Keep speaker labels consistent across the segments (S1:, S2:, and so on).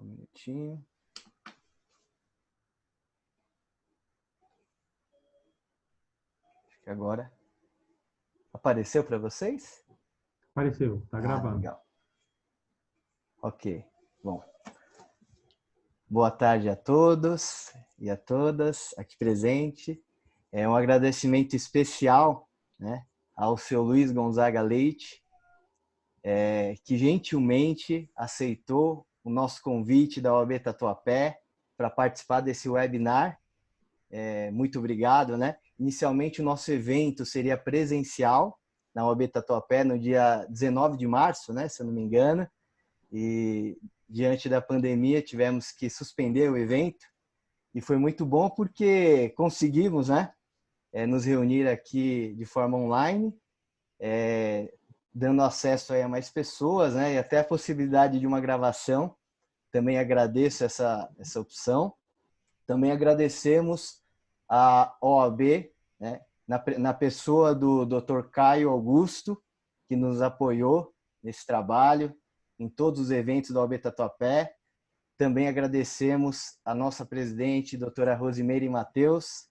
S1: Um minutinho. Acho que agora apareceu para vocês?
S2: Apareceu, está gravando.
S1: Legal. Ok, bom. Boa tarde a todos e a todas aqui presente. É um agradecimento especial, né, ao seu Luiz Gonzaga Leite, que gentilmente aceitou o nosso convite da OAB Tatuapé para participar desse webinar. Muito obrigado, né? Inicialmente, o nosso evento seria presencial na OAB Tatuapé no dia 19 de março, né, se eu não me engano, e diante da pandemia tivemos que suspender o evento, e foi muito bom porque conseguimos, né, nos reunir aqui de forma online, dando acesso aí a mais pessoas, né, e até a possibilidade de uma gravação. Também agradeço essa opção. Também agradecemos a OAB, né, na pessoa do Dr. Caio Augusto, que nos apoiou nesse trabalho, em todos os eventos da OAB Tatuapé. Também agradecemos a nossa presidente, doutora Rosimeire Mateus,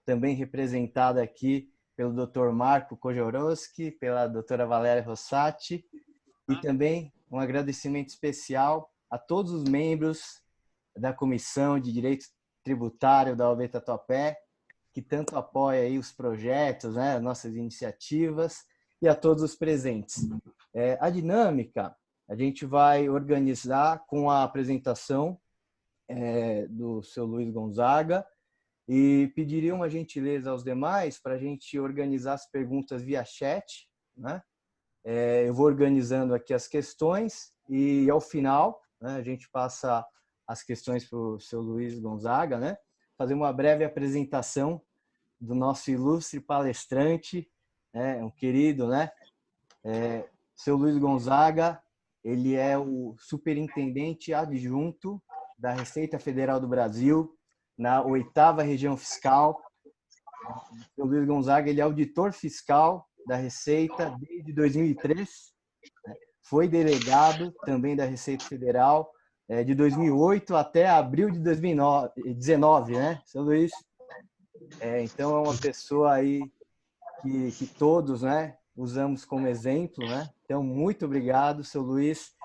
S1: também representada aqui pelo Dr. Marco Kojorowski, pela doutora Valéria Rossati, e também um agradecimento especial a todos os membros da Comissão de Direito Tributário da OAB Tatuapé, que tanto apoia aí os projetos, né, nossas iniciativas, e a todos os presentes. A dinâmica a gente vai organizar com a apresentação do seu Luiz Gonzaga, e pediria uma gentileza aos demais para a gente organizar as perguntas via chat, né? Eu vou organizando aqui as questões e, ao final, né, a gente passa as questões para o seu Luiz Gonzaga, né? Fazer uma breve apresentação do nosso ilustre palestrante, um querido, né? Seu Luiz Gonzaga, ele é o superintendente adjunto da Receita Federal do Brasil, na 8ª Região Fiscal. O Luiz Gonzaga, ele é auditor fiscal da Receita desde 2003, né? Foi delegado também da Receita Federal de 2008 até abril de 2019, né, seu Luiz? Então, é uma pessoa aí que todos, né, usamos como exemplo, né? Então, muito obrigado, seu Luiz.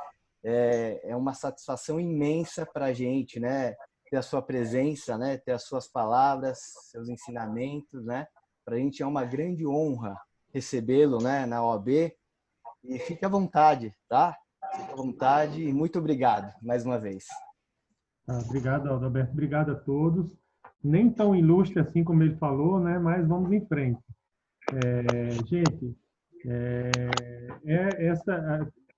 S1: É uma satisfação imensa para a gente, né, ter a sua presença, né, ter as suas palavras, seus ensinamentos, né? Para a gente é uma grande honra recebê-lo, né, na OAB. E fique à vontade, tá? Fique à vontade e muito obrigado mais uma vez.
S2: Obrigado, Adalberto. Obrigado a todos. Nem tão ilustre assim como ele falou, né? Mas vamos em frente. Gente,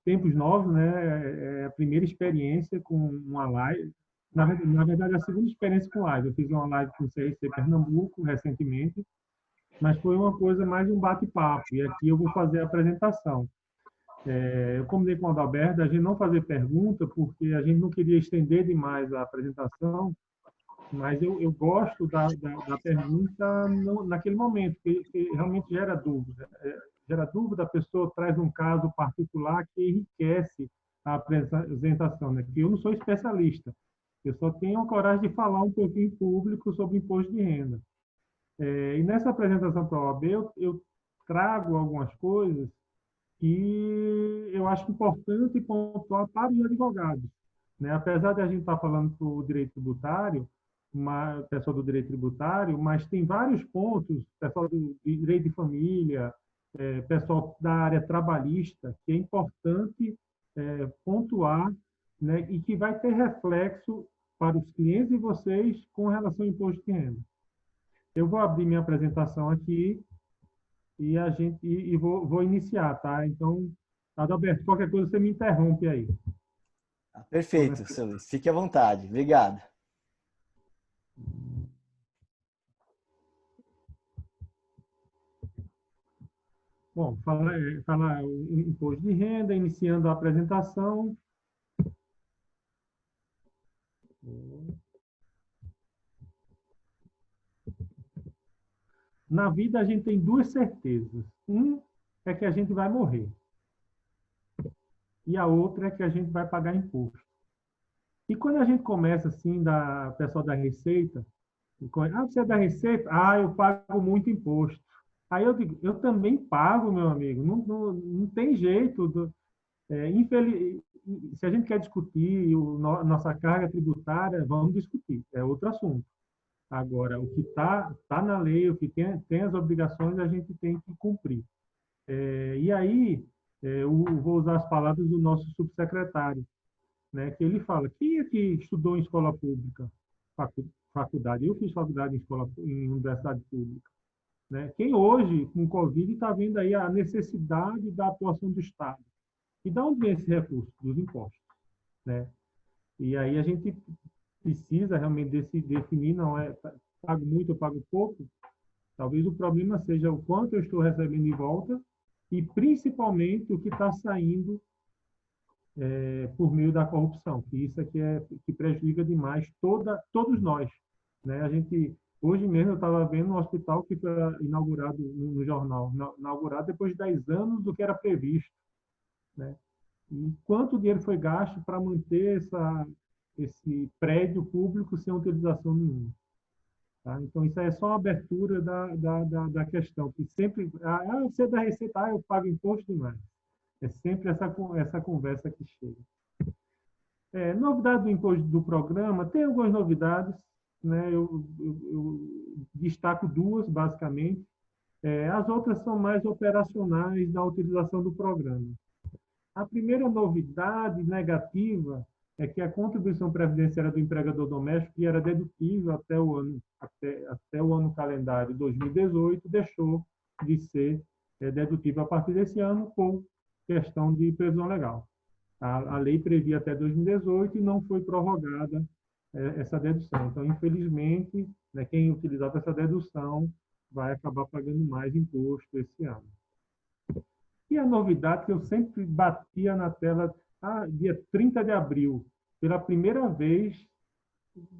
S2: tempos novos, né? É a primeira experiência com uma live. Na verdade, é a segunda experiência com live. Eu fiz uma live com o CRC Pernambuco recentemente, mas foi uma coisa mais um bate-papo. E aqui eu vou fazer a apresentação. Eu combinei com o Adalberto a gente não fazer pergunta, porque a gente não queria estender demais a apresentação, mas eu gosto da pergunta naquele momento, que realmente gera dúvida. Gera dúvida, a pessoa traz um caso particular que enriquece a apresentação, né? Porque eu não sou especialista, eu só tenho a coragem de falar um pouquinho em público sobre imposto de renda. E nessa apresentação para a OAB, eu trago algumas coisas que eu acho importante pontuar para os advogados, né? Apesar de a gente estar falando para o direito tributário, pessoal do direito tributário, mas tem vários pontos, pessoal do direito de família, pessoal da área trabalhista, que é importante pontuar, né? E que vai ter reflexo para os clientes de vocês com relação ao imposto de renda. Eu vou abrir minha apresentação aqui e vou iniciar, tá? Então, Adalberto, qualquer coisa você me interrompe aí.
S1: Perfeito, seu Luiz. Fique à vontade. Obrigado.
S2: Bom, falar o imposto de renda, iniciando a apresentação. Na vida, a gente tem duas certezas. Um é que a gente vai morrer. E a outra é que a gente vai pagar imposto. E quando a gente começa, assim, pessoal da Receita, você é da Receita? Ah, eu pago muito imposto. Aí eu digo, eu também pago, meu amigo, não tem jeito. Se a gente quer discutir nossa carga tributária, vamos discutir, é outro assunto. Agora, o que tá na lei, o que tem as obrigações, a gente tem que cumprir. E aí, eu vou usar as palavras do nosso subsecretário, né, que ele fala, quem é que estudou em escola pública? Faculdade. Eu fiz faculdade em universidade pública. Né? Quem hoje, com o Covid, está vendo aí a necessidade da atuação do Estado. E de onde vem esse recurso? Dos impostos. Né? E aí a gente precisa realmente definir, não é pago muito ou pago pouco. Talvez o problema seja o quanto eu estou recebendo de volta e, principalmente, o que está saindo por meio da corrupção, que isso aqui que prejudica demais todos nós. Né? A gente, hoje mesmo eu estava vendo um hospital que foi inaugurado no jornal, inaugurado depois de 10 anos do que era previsto. Né? E quanto dinheiro foi gasto para manter esse prédio público sem utilização nenhuma. Tá? Então, isso é só uma abertura da questão, que sempre, você é da Receita, eu pago imposto demais. É sempre essa conversa que chega. Novidade do imposto do programa, tem algumas novidades, né? Eu destaco duas, basicamente. As outras são mais operacionais da utilização do programa. A primeira novidade negativa é que a contribuição previdenciária do empregador doméstico, que era dedutível até o ano calendário 2018, deixou de ser dedutível a partir desse ano por questão de previsão legal. A lei previa até 2018 e não foi prorrogada essa dedução. Então, infelizmente, né, quem utilizava essa dedução vai acabar pagando mais imposto esse ano. E a novidade que eu sempre batia na tela, dia 30 de abril, pela primeira vez,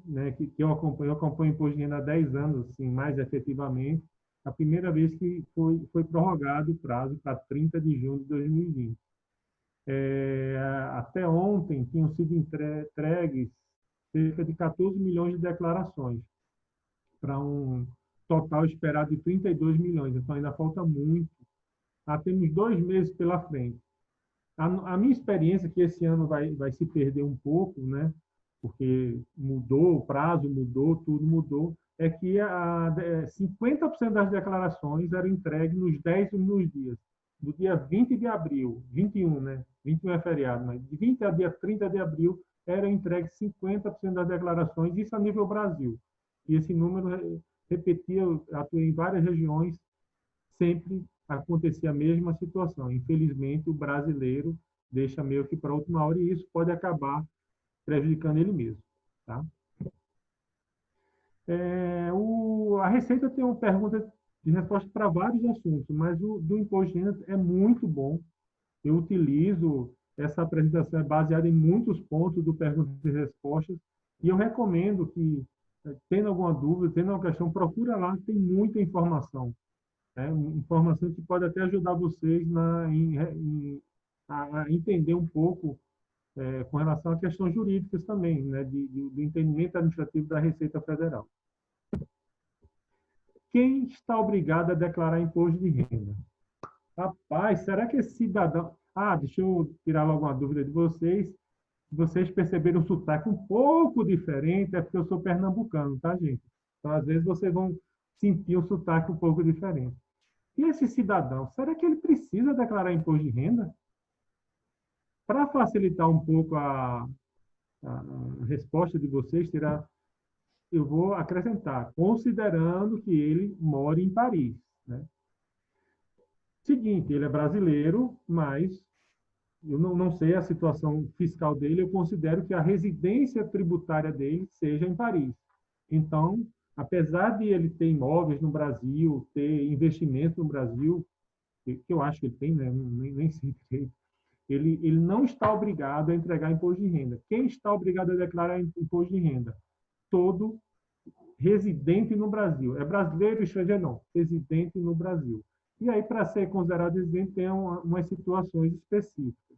S2: né, que eu acompanho imposto de renda há 10 anos, assim, mais efetivamente, a primeira vez que foi prorrogado o prazo para 30 de junho de 2020. Até ontem tinham sido entregues cerca de 14 milhões de declarações, para um total esperado de 32 milhões. Então, ainda falta muito. Temos 2 meses pela frente. A minha experiência, que esse ano vai se perder um pouco, né? Porque mudou o prazo, mudou, tudo mudou, é que 50% das declarações eram entregues nos 10 primeiros dias. Do dia 20 de abril, 21, né? 21 é feriado, mas de 20 a dia 30 de abril eram entregues 50% das declarações, isso a nível Brasil. E esse número repetia, atuei em várias regiões, sempre acontecia a mesma situação. Infelizmente, o brasileiro deixa meio que para a última hora e isso pode acabar prejudicando ele mesmo. Tá? A Receita tem uma pergunta de resposta para vários assuntos, mas o do imposto de renda é muito bom. Eu utilizo, essa apresentação é baseada em muitos pontos do perguntas e respostas, e eu recomendo que, tendo alguma dúvida, tendo uma questão, procura lá, tem muita informação. Informação que pode até ajudar vocês a entender um pouco com relação a questões jurídicas também, né, do entendimento administrativo da Receita Federal. Quem está obrigado a declarar imposto de renda? Rapaz, será que esse cidadão... deixa eu tirar logo uma dúvida de vocês. Vocês perceberam o sotaque um pouco diferente, é porque eu sou pernambucano, tá, gente? Então, às vezes, vocês vão sentir o sotaque um pouco diferente. E esse cidadão, será que ele precisa declarar imposto de renda? Para facilitar um pouco a resposta de vocês, eu vou acrescentar, considerando que ele mora em Paris. Né? Seguinte, ele é brasileiro, mas eu não sei a situação fiscal dele, eu considero que a residência tributária dele seja em Paris. Então, apesar de ele ter imóveis no Brasil, ter investimento no Brasil, que eu acho que ele tem, né? Nem sei direito, ele não está obrigado a entregar imposto de renda. Quem está obrigado a declarar imposto de renda? Todo residente no Brasil. É brasileiro, estrangeiro não. Residente no Brasil. E aí, para ser considerado residente, tem umas situações específicas.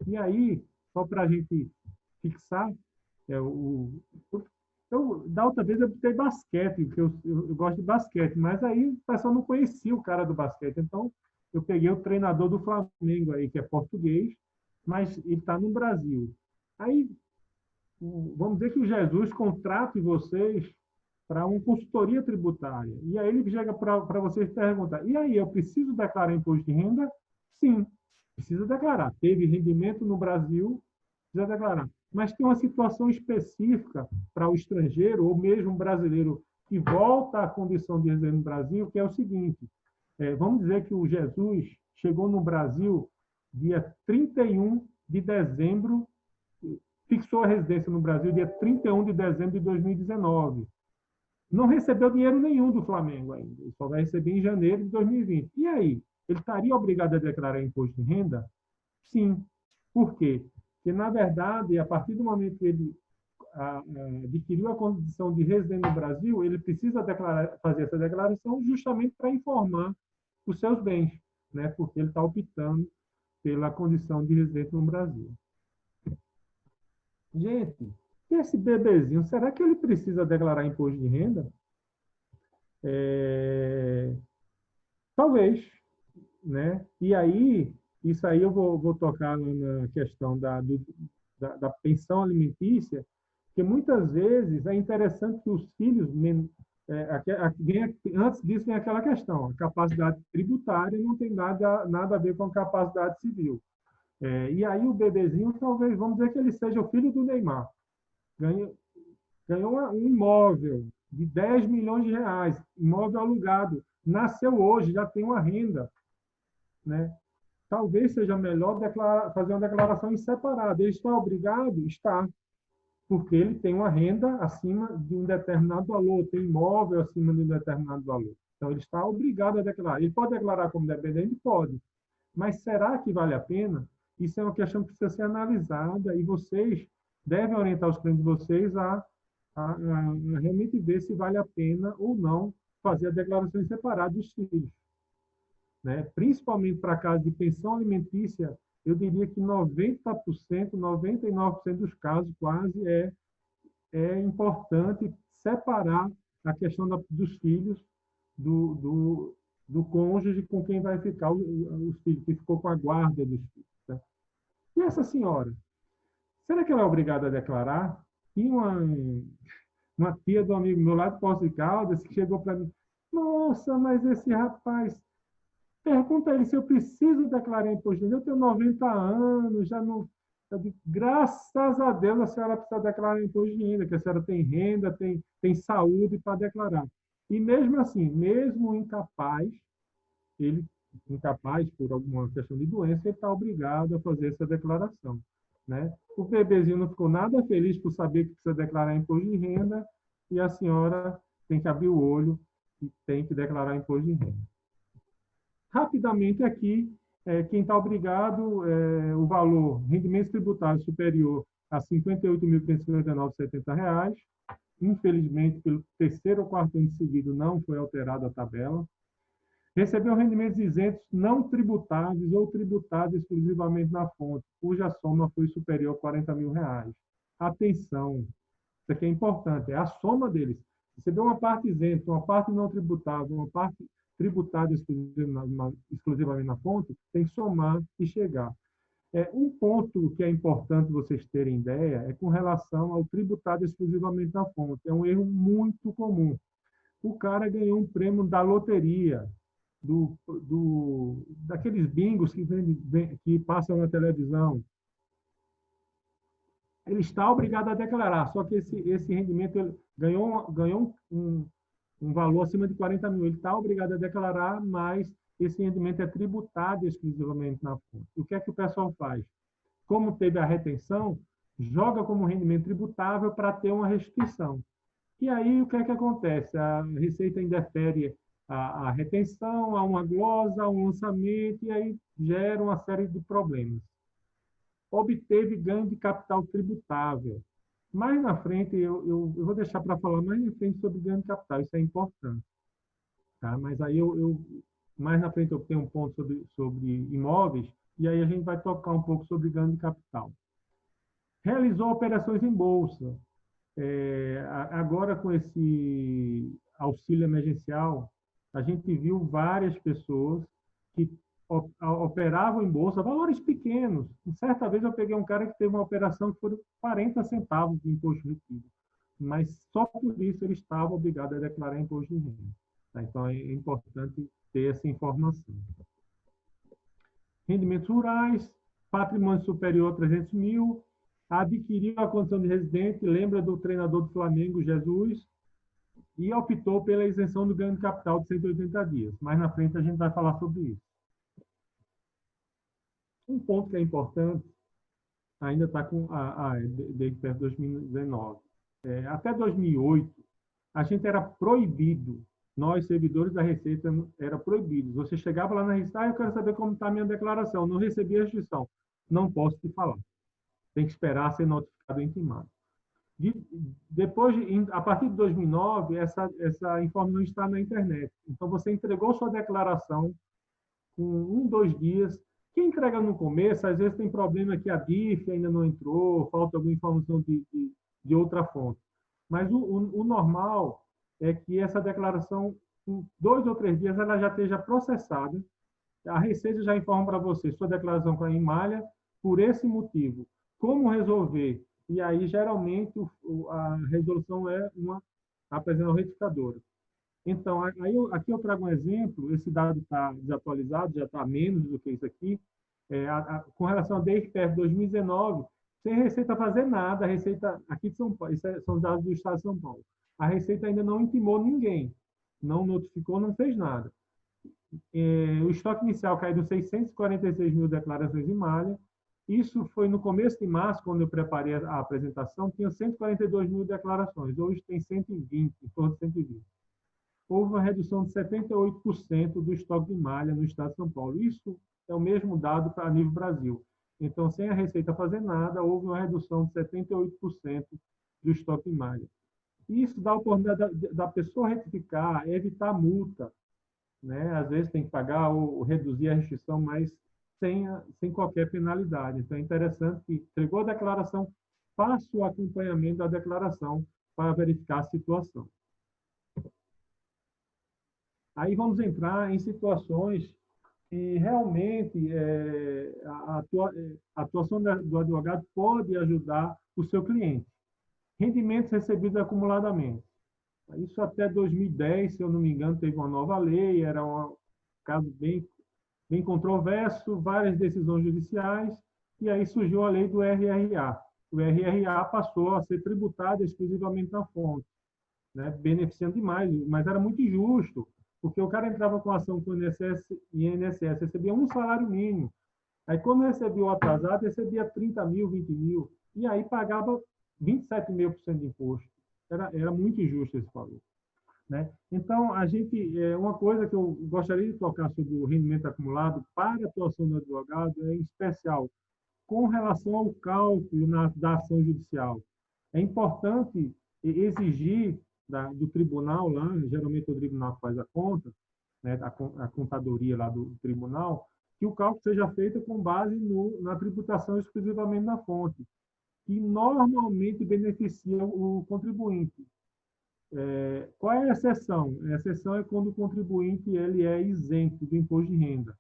S2: E aí, só para a gente fixar, É, da outra vez eu botei basquete, porque eu gosto de basquete, mas aí o pessoal não conhecia o cara do basquete. Então, eu peguei o treinador do Flamengo aí, que é português, mas ele está no Brasil. Aí, vamos dizer que o Jesus contrate vocês para uma consultoria tributária. E aí ele chega para vocês perguntar: e aí, eu preciso declarar imposto de renda? Sim, precisa declarar. Teve rendimento no Brasil, precisa declarar. Mas tem uma situação específica para o estrangeiro, ou mesmo um brasileiro que volta à condição de residente no Brasil, que é o seguinte: vamos dizer que o Jesus chegou no Brasil dia 31 de dezembro, fixou a residência no Brasil dia 31 de dezembro de 2019. Não recebeu dinheiro nenhum do Flamengo ainda. Ele só vai receber em janeiro de 2020. E aí? Ele estaria obrigado a declarar imposto de renda? Sim. Por quê? Porque, na verdade, a partir do momento que ele adquiriu a condição de residente no Brasil, ele precisa fazer essa declaração justamente para informar os seus bens, né? Porque ele está optando pela condição de residente no Brasil. Gente, esse bebezinho, será que ele precisa declarar imposto de renda? Talvez, né? E aí, isso aí eu vou tocar na questão da pensão alimentícia, que muitas vezes é interessante que os filhos, antes disso vem aquela questão, a capacidade tributária não tem nada a ver com a capacidade civil. E aí o bebezinho, talvez, vamos dizer que ele seja o filho do Neymar, ganhou um imóvel de 10 milhões de reais, imóvel alugado, nasceu hoje, já tem uma renda, né? Talvez seja melhor fazer uma declaração em separado. Ele está obrigado? Está, porque ele tem uma renda acima de um determinado valor, tem imóvel acima de um determinado valor. Então, ele está obrigado a declarar. Ele pode declarar como dependente? Pode. Mas será que vale a pena? Isso é uma questão que precisa ser analisada e vocês devem orientar os clientes de vocês a realmente ver se vale a pena ou não fazer a declaração em separado dos filhos. Né? Principalmente para casos de pensão alimentícia, eu diria que 90%, 99% dos casos quase é importante separar a questão dos filhos do cônjuge com quem vai ficar os filhos, que ficou com a guarda dos filhos. Tá? E essa senhora, será que ela é obrigada a declarar? E uma tia do amigo meu lá de Poços de Caldas que chegou para mim: nossa, mas esse rapaz, pergunta a ele se eu preciso declarar imposto de renda. Eu tenho 90 anos, já não. Eu digo, graças a Deus a senhora precisa declarar imposto de renda, que a senhora tem renda, tem saúde para declarar. E mesmo assim, mesmo incapaz por alguma questão de doença, ele está obrigado a fazer essa declaração. Né? O bebezinho não ficou nada feliz por saber que precisa declarar imposto de renda e a senhora tem que abrir o olho e tem que declarar imposto de renda. Rapidamente aqui, quem está obrigado, o valor, rendimento tributário superior a R$ 58.559,70. Infelizmente, pelo terceiro ou quarto ano seguido, não foi alterada a tabela. Recebeu rendimentos isentos não tributáveis ou tributados exclusivamente na fonte, cuja soma foi superior a R$ 40.000. Atenção, isso aqui é importante, é a soma deles. Recebeu uma parte isenta, uma parte não tributável, uma parte tributada exclusivamente na fonte, tem que somar e chegar. Um ponto que é importante vocês terem ideia é com relação ao tributado exclusivamente na fonte. É um erro muito comum. O cara ganhou um prêmio da loteria, daqueles bingos que passam na televisão. Ele está obrigado a declarar, só que esse rendimento ele ganhou um valor acima de 40 mil. Ele está obrigado a declarar, mas esse rendimento é tributado exclusivamente na fonte. O que é que o pessoal faz? Como teve a retenção, joga como rendimento tributável para ter uma restituição. E aí, o que é que acontece? A Receita indefere a retenção, a uma glosa, a um lançamento, e aí gera uma série de problemas. Obteve ganho de capital tributável. Mais na frente, eu vou deixar para falar mais na frente sobre ganho de capital, isso é importante. Tá? Mas aí, mais na frente, eu tenho um ponto sobre imóveis, e aí a gente vai tocar um pouco sobre ganho de capital. Realizou operações em bolsa. Agora, com esse auxílio emergencial, a gente viu várias pessoas que operavam em bolsa, valores pequenos. Certa vez eu peguei um cara que teve uma operação que foram 40 centavos de imposto retido, mas só por isso ele estava obrigado a declarar imposto de renda. Tá? Então, é importante ter essa informação. Rendimentos rurais, patrimônio superior a 300 mil, adquiriu a condição de residente, lembra do treinador do Flamengo, Jesus, e optou pela isenção do ganho de capital de 180 dias. Mais na frente a gente vai falar sobre isso. Um ponto que é importante, ainda está com desde 2019. Até 2008, a gente era proibido, nós, servidores da Receita, era proibido. Você chegava lá na Receita, eu quero saber como está a minha declaração, não recebi a restrição. Não posso te falar. Tem que esperar ser notificado e intimado. Depois, a partir de 2009, essa informação está na internet. Então, você entregou sua declaração com 2 dias. Quem entrega no começo, às vezes tem problema que a DIF ainda não entrou, falta alguma informação de outra fonte. Mas o normal é que essa declaração, em 2 ou 3 dias, ela já esteja processada. A Receita já informa para você sua declaração com a Imalha por esse motivo. Como resolver? E aí, geralmente, a resolução é apresentar retificadora. Então, aqui eu trago um exemplo, esse dado está desatualizado, já está menos do que isso aqui, com relação a DRPF 2019, sem Receita fazer nada, a Receita aqui de São Paulo, isso são dados do Estado de São Paulo, a Receita ainda não intimou ninguém, não notificou, não fez nada. O estoque inicial caiu de 646 mil declarações em malha. Isso foi no começo de março, quando eu preparei a apresentação, tinha 142 mil declarações. Hoje tem 120, em torno de 120. Houve uma redução de 78% do estoque de malha no estado de São Paulo. Isso é o mesmo dado para nível Brasil. Então, sem a Receita fazer nada, houve uma redução de 78% do estoque de malha. Isso dá a oportunidade da pessoa retificar, evitar multa, né? Às vezes tem que pagar ou reduzir a restrição, mas sem qualquer penalidade. Então, é interessante que entregou a declaração, faça o acompanhamento da declaração para verificar a situação. Aí vamos entrar em situações que realmente a atuação do advogado pode ajudar o seu cliente. Rendimentos recebidos acumuladamente. Isso até 2010, se eu não me engano, teve uma nova lei, era um caso bem controverso, várias decisões judiciais, e aí surgiu a lei do RRA. O RRA passou a ser tributado exclusivamente na fonte, né, beneficiando demais, mas era muito injusto, porque o cara entrava com ação com o INSS, recebia um salário mínimo, aí quando recebia o atrasado, recebia 30 mil, 20 mil, e aí pagava 27,5% de imposto. Era muito injusto esse valor. Né? Então, uma coisa que eu gostaria de tocar sobre o rendimento acumulado para a atuação do advogado é em especial com relação ao cálculo da ação judicial. É importante exigir do tribunal lá, geralmente o tribunal faz a conta, né, a contadoria lá do tribunal, que o cálculo seja feito com base na tributação exclusivamente na fonte, que normalmente beneficia o contribuinte. Qual é a exceção? A exceção é quando o contribuinte ele é isento do imposto de renda.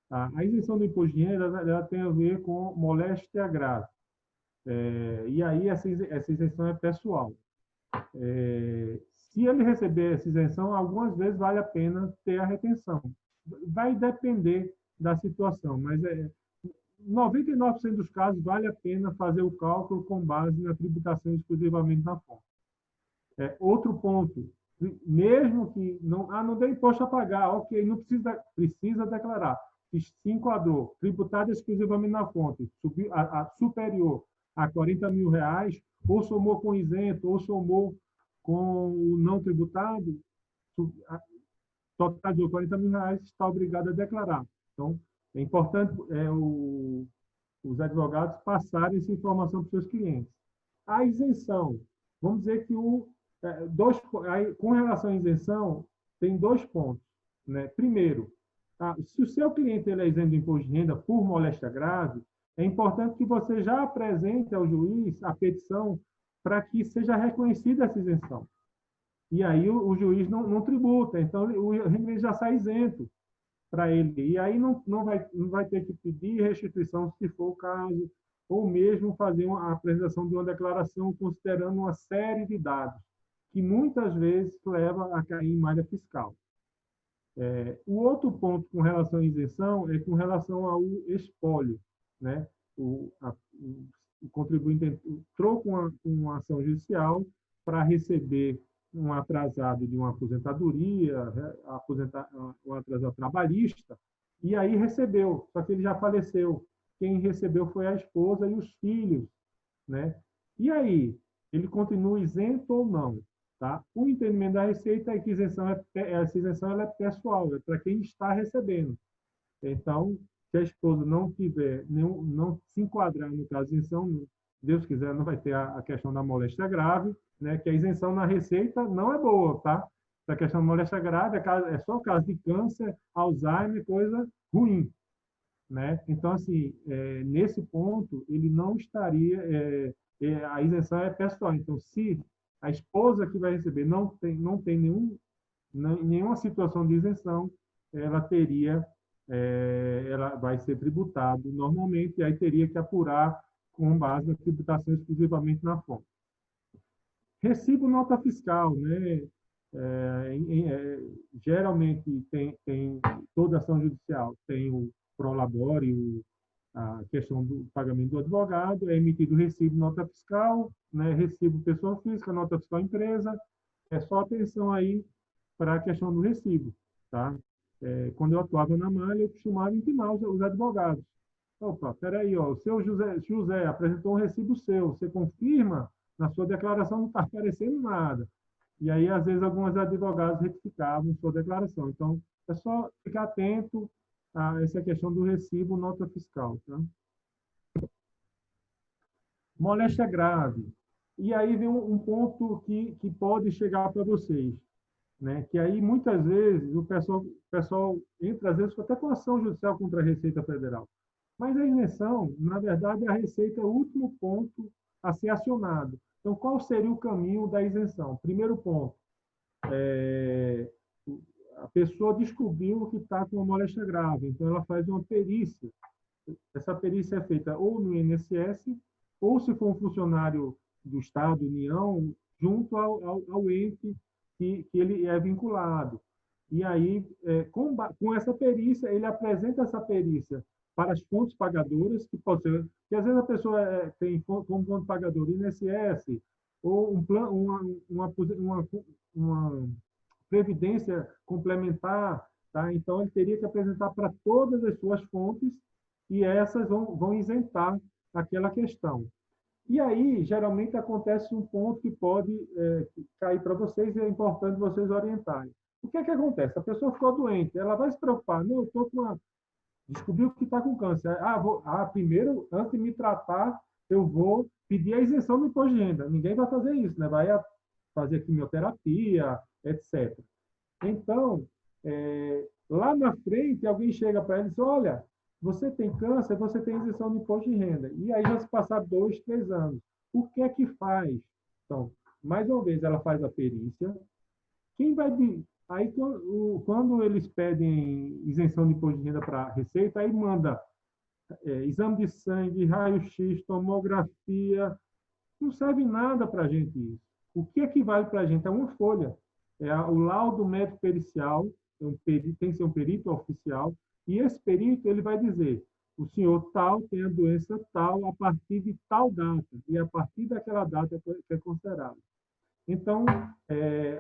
S2: Tá? A isenção do imposto de renda ela tem a ver com moléstia grave. E aí essa isenção é pessoal. Se ele receber essa isenção, algumas vezes vale a pena ter a retenção. Vai depender da situação, mas 99% dos casos vale a pena fazer o cálculo com base na tributação exclusivamente na fonte. Outro ponto, mesmo que não dê imposto a pagar, ok, não precisa declarar. Se enquadrou, tributado exclusivamente na fonte, superior a 40 mil reais, ou somou com isento, ou somou com o não tributado, totalizou 40 mil reais, está obrigado a declarar. Então, é importante os advogados passarem essa informação para os seus clientes. A isenção, vamos dizer que com relação à isenção, tem 2 pontos. Né? Primeiro, se o seu cliente ele é isento do imposto de renda por moléstia grave, é importante que você já apresente ao juiz a petição para que seja reconhecida essa isenção. E aí o juiz não tributa, então o rendimento já sai isento para ele. E aí não vai ter que pedir restituição, se for o caso, ou mesmo fazer a apresentação de uma declaração considerando uma série de dados, que muitas vezes leva a cair em malha fiscal. O outro ponto com relação à isenção é com relação ao espólio, né? O contribuinte entrou com uma ação judicial para receber um atrasado de uma aposentadoria, um atrasado trabalhista, e aí recebeu, só que ele já faleceu. Quem recebeu foi a esposa e os filhos, né? E aí, ele continua isento ou não? Tá? O entendimento da Receita é que essa isenção ela é pessoal, é para quem está recebendo. Então, se a esposa não tiver, não se enquadrar no caso de isenção, Deus quiser, não vai ter a questão da moléstia grave, né? Que a isenção na Receita não é boa, tá? A questão da moléstia grave é só caso de câncer, Alzheimer, coisa ruim, né? Então, assim, nesse ponto, ele não estaria... a isenção é pessoal. Então, se a esposa que vai receber não tem nenhuma situação de isenção, ela vai ser tributado normalmente, e aí teria que apurar com base na tributação exclusivamente na fonte. Recibo nota fiscal, né? Geralmente tem toda ação judicial tem o prolabore, a questão do pagamento do advogado, é emitido recibo nota fiscal, né? Recibo pessoa física, nota fiscal empresa, é só atenção aí para a questão do recibo, tá? Quando eu atuava na malha, eu costumava intimar os advogados. Opa, peraí, ó, o seu José apresentou um recibo seu, você confirma? Na sua declaração não está aparecendo nada. E aí, às vezes, alguns advogados retificavam sua declaração. Então, é só ficar atento a essa questão do recibo nota fiscal. Tá? Moléstia grave. E aí vem um ponto que pode chegar para vocês. Né? Que aí, muitas vezes, o pessoal entra, às vezes, até com ação judicial contra a Receita Federal. Mas a isenção, na verdade, a Receita é o último ponto a ser acionado. Então, qual seria o caminho da isenção? Primeiro ponto, a pessoa descobriu que está com uma moléstia grave, então ela faz uma perícia. Essa perícia é feita ou no INSS, ou se for um funcionário do Estado, União, junto ao ente que ele é vinculado. E aí, com essa perícia, ele apresenta essa perícia para as fontes pagadoras, que pode ser, que às vezes a pessoa tem como fonte pagadora INSS, ou um plano, uma previdência complementar, tá? Então ele teria que apresentar para todas as suas fontes e essas vão isentar aquela questão. E aí, geralmente, acontece um ponto que pode cair para vocês e é importante vocês orientarem. O que é que acontece? A pessoa ficou doente, ela vai se preocupar. Não, eu estou com uma... Descobriu que está com câncer. Primeiro, antes de me tratar, eu vou pedir a isenção do imposto de renda. Ninguém vai fazer isso, né? Vai fazer quimioterapia, etc. Então, lá na frente, alguém chega para ele e diz, olha, você tem câncer, você tem isenção de imposto de renda. E aí já se passaram 2, 3 anos. O que é que faz? Então, mais uma vez, ela faz a perícia. Quem vai... Aí, quando eles pedem isenção de imposto de renda para a Receita, aí manda exame de sangue, raio-x, tomografia. Não serve nada para a gente isso. O que equivale para a gente é uma folha. O laudo médico pericial, tem que ser um perito oficial, e esse perito ele vai dizer, o senhor tal tem a doença tal a partir de tal data, e a partir daquela data que é considerado. Então,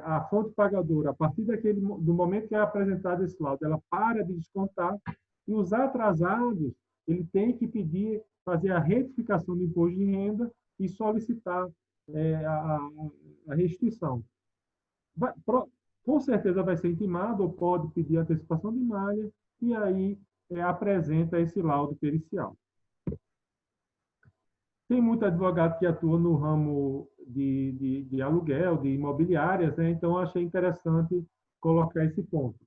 S2: a fonte pagadora, a partir do momento que é apresentado esse laudo, ela para de descontar, e os atrasados, ele tem que pedir, fazer a retificação do imposto de renda e solicitar a restituição. Com certeza vai ser intimado ou pode pedir antecipação de malha e aí apresenta esse laudo pericial. Tem muito advogado que atua no ramo de aluguel, de imobiliárias, né? Então achei interessante colocar esse ponto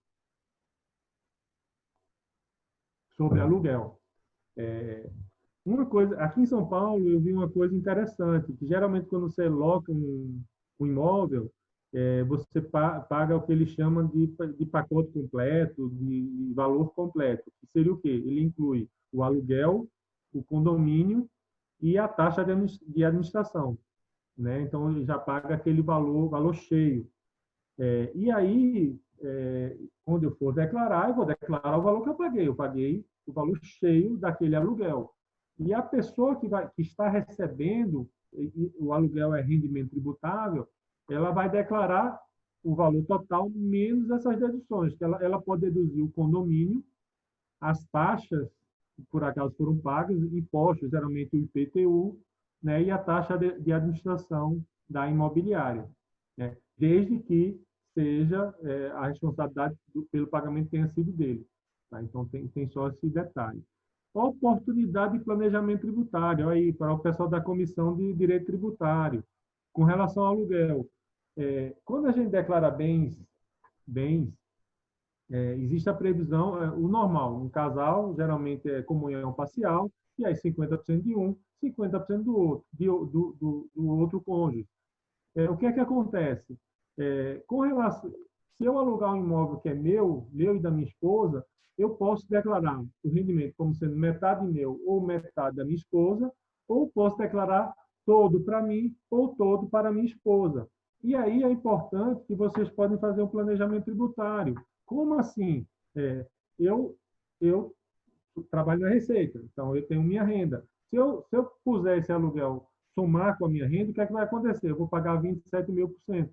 S2: sobre aluguel. Uma coisa, aqui em São Paulo, eu vi uma coisa interessante, que geralmente quando você loca um imóvel, você paga o que eles chamam de pacote completo, de valor completo, que seria o quê? Ele inclui o aluguel, o condomínio e a taxa de administração, né? Então, ele já paga aquele valor cheio. E aí, quando eu for declarar, eu vou declarar o valor que eu paguei. Eu paguei o valor cheio daquele aluguel. E a pessoa que está recebendo, o aluguel é rendimento tributável, ela vai declarar o valor total menos essas deduções, que ela pode deduzir o condomínio, as taxas que por acaso foram pagas, impostos, geralmente o IPTU, né, e a taxa de administração da imobiliária, né, desde que seja a responsabilidade pelo pagamento tenha sido dele. Tá? Então, tem só esse detalhe. Oportunidade de planejamento tributário, aí, para o pessoal da Comissão de Direito Tributário, com relação ao aluguel. Quando a gente declara bens existe a previsão, o normal, um casal geralmente é comunhão parcial, e aí 50% de um, 50% do outro, do outro cônjuge. O que é que acontece? Com relação, se eu alugar um imóvel que é meu e da minha esposa, eu posso declarar o rendimento como sendo metade meu ou metade da minha esposa, ou posso declarar todo para mim ou todo para minha esposa. E aí é importante que vocês podem fazer um planejamento tributário. Como assim? Eu, eu trabalho na Receita, então eu tenho minha renda. Se eu puser esse aluguel, somar com a minha renda, o que é que vai acontecer? Eu vou pagar 27 mil por cento.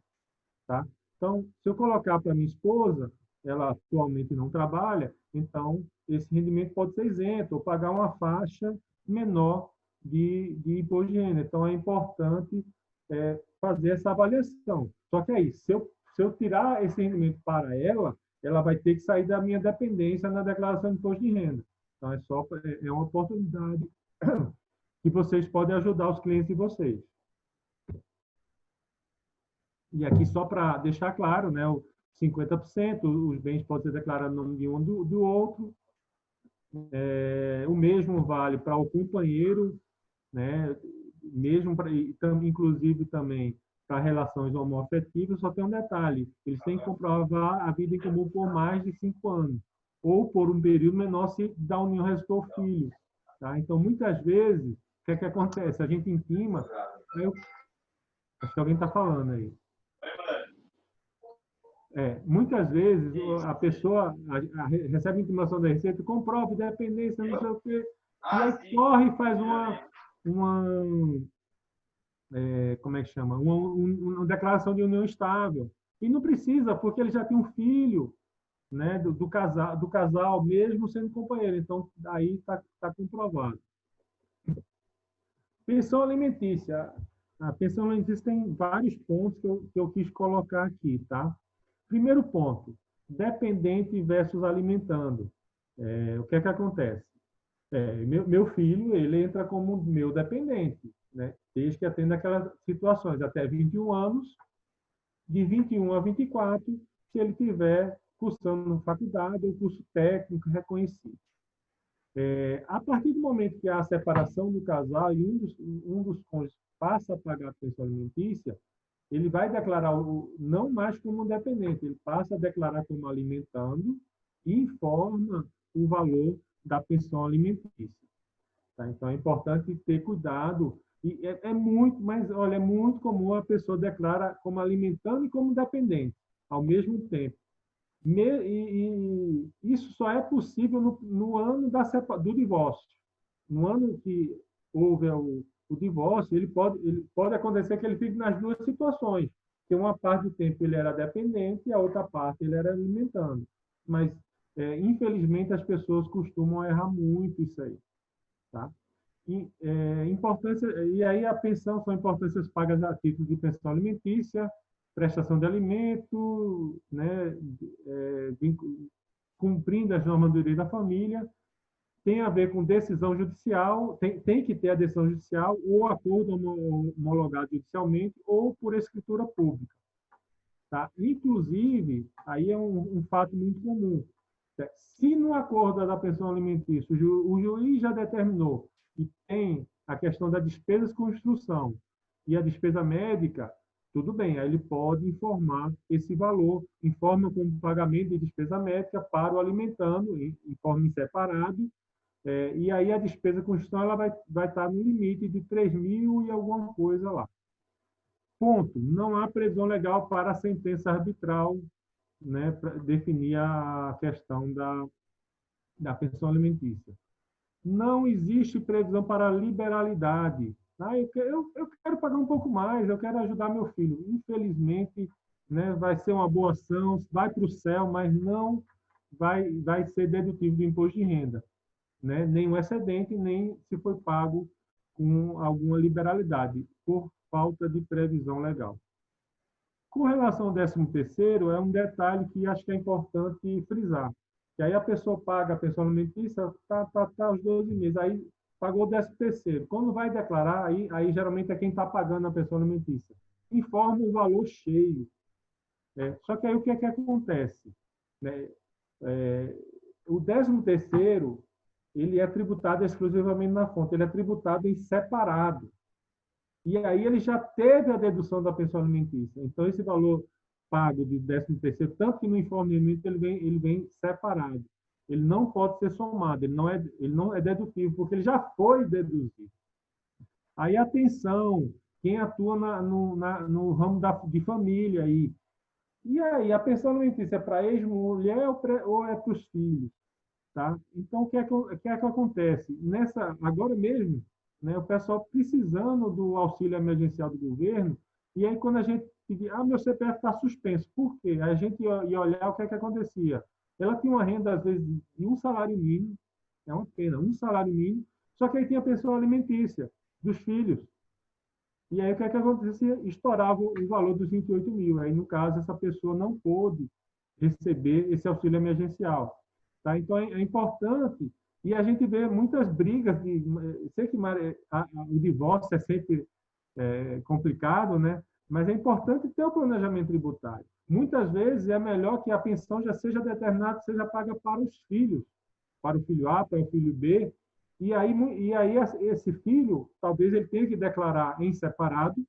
S2: Tá? Então, se eu colocar para minha esposa, ela atualmente não trabalha, então esse rendimento pode ser isento, ou pagar uma faixa menor de imposto de renda. Então, é importante fazer essa avaliação. Só que aí, se eu tirar esse rendimento para ela, ela vai ter que sair da minha dependência na declaração de imposto de renda. Então, é uma oportunidade que vocês podem ajudar os clientes de vocês. E aqui, só para deixar claro, né, o 50%, os bens podem ser declarados no nome de um do outro. O mesmo vale para o companheiro, né, mesmo inclusive também para relações homoafetivas, só tem um detalhe: eles têm que comprovar a vida em comum por mais de 5 anos, ou por um período menor se da união restou filho. Tá? Então, muitas vezes, o que é que acontece? A gente intima, acho que alguém está falando aí. Muitas vezes a pessoa recebe intimação da Receita, comprove dependência, não sei o quê, e aí corre e faz como é que chama? Uma declaração de união estável. E não precisa, porque ele já tem um filho, né, do casal, mesmo sendo companheiro. Então, aí está comprovado. Pensão alimentícia. A pensão alimentícia tem vários pontos que eu quis colocar aqui, tá? Primeiro ponto, dependente versus alimentando. O que é que acontece? Meu filho, ele entra como meu dependente, né? Desde que atenda aquelas situações, até 21 anos, de 21 a 24, se ele tiver cursando faculdade ou curso técnico reconhecido. A partir do momento que há a separação do casal e um dos cônjuges passa a pagar a pensão alimentícia, ele vai declarar não mais como dependente, ele passa a declarar como alimentando e informa o valor da pensão alimentícia. Tá? Então, é importante ter cuidado. E é muito comum a pessoa declarar como alimentando e como dependente, ao mesmo tempo. E isso só é possível no ano do divórcio. No ano que houve o divórcio, ele pode acontecer que ele fique nas duas situações, que uma parte do tempo ele era dependente e a outra parte ele era alimentando. Mas, infelizmente, as pessoas costumam errar muito isso aí. Tá? E aí a pensão são importâncias pagas a título de pensão alimentícia, prestação de alimento, né, cumprindo as normas do direito da família, tem a ver com decisão judicial, tem que ter a decisão judicial ou acordo homologado judicialmente ou por escritura pública. Tá? Inclusive, aí é um fato muito comum. Se no acordo da pensão alimentícia o juiz já determinou e tem a questão da despesa de construção e a despesa médica, tudo bem, aí ele pode informar esse valor, informa como pagamento de despesa médica para o alimentando, informa em separado, e aí a despesa de construção ela vai estar no limite de 3.000 e alguma coisa lá. Ponto. Não há previsão legal para a sentença arbitral, né, para definir a questão da pensão alimentícia. Não existe previsão para liberalidade. Ah, eu quero pagar um pouco mais, eu quero ajudar meu filho. Infelizmente, né, vai ser uma boa ação, vai para o céu, mas não vai ser dedutivo do imposto de renda, né? Nem o excedente, nem se foi pago com alguma liberalidade, por falta de previsão legal. Com relação ao 13º, é um detalhe que acho que é importante frisar. Que aí a pessoa paga a pensão alimentícia, tá os 12 meses, aí pagou o 13º. Quando vai declarar, aí geralmente é quem está pagando a pensão alimentícia. Informa o valor cheio. Só que aí o que é que acontece? Né? O 13º, ele é tributado exclusivamente na fonte, ele é tributado em separado. E aí ele já teve a dedução da pensão alimentícia. Então, esse valor pago de 13º, tanto que no informe limite ele vem separado. Ele não pode ser somado, ele não é dedutivo, porque ele já foi deduzido. Aí, atenção, quem atua no ramo de família aí. E aí, a pensão alimentícia é para ex-mulher ou é para os filhos? Tá? Então, o que é que acontece? Agora mesmo, né, o pessoal precisando do auxílio emergencial do governo, e aí quando a gente pedia, meu CPF está suspenso, por quê? Aí a gente ia olhar o que é que acontecia. Ela tinha uma renda, às vezes, de um salário mínimo, é uma pena, um salário mínimo, só que aí tinha a pensão alimentícia dos filhos. E aí o que é que acontecia? Estourava o valor dos 28 mil. Aí, no caso, essa pessoa não pôde receber esse auxílio emergencial. Tá? Então, é importante, e a gente vê muitas brigas, sei que o divórcio é sempre complicado, né? Mas é importante ter o planejamento tributário. Muitas vezes é melhor que a pensão já seja determinada, seja paga para os filhos, para o filho A, para o filho B, e aí esse filho, talvez ele tenha que declarar em separado,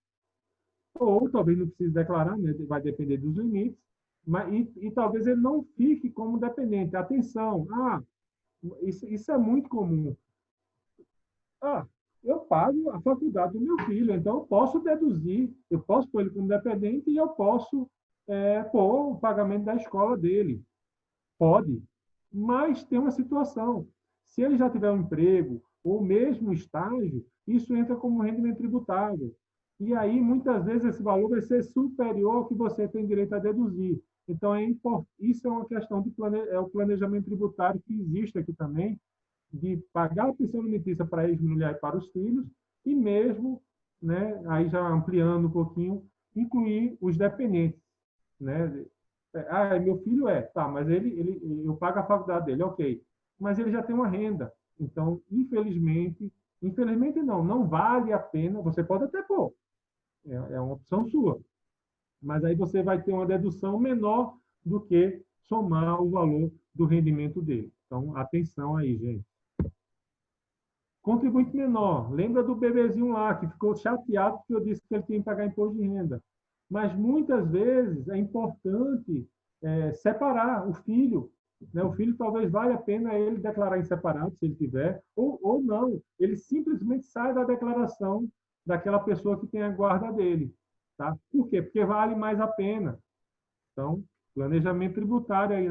S2: ou talvez não precise declarar, né? Vai depender dos limites, e talvez ele não fique como dependente. Atenção, isso é muito comum. Eu pago a faculdade do meu filho, então eu posso deduzir, eu posso pôr ele como dependente e eu posso pôr o pagamento da escola dele. Pode, mas tem uma situação. Se ele já tiver um emprego ou mesmo estágio, isso entra como rendimento tributável. E aí, muitas vezes, esse valor vai ser superior ao que você tem direito a deduzir. Então, isso é uma questão é o planejamento tributário que existe aqui também, de pagar a pensão alimentícia para a ex-mulher e para os filhos, e mesmo, né, aí já ampliando um pouquinho, incluir os dependentes. Né? Meu filho tá, mas eu pago a faculdade dele, ok. Mas ele já tem uma renda. Então, infelizmente não vale a pena, você pode até pôr, é uma opção sua, mas aí você vai ter uma dedução menor do que somar o valor do rendimento dele. Então, atenção aí, gente. Contribuinte menor, lembra do bebezinho lá, que ficou chateado porque eu disse que ele tinha que pagar imposto de renda. Mas muitas vezes é importante separar o filho. Né? O filho talvez valha a pena ele declarar em separado, se ele tiver, ou não. Ele simplesmente sai da declaração daquela pessoa que tem a guarda dele. Tá? Por quê? Porque vale mais a pena. Então, planejamento tributário aí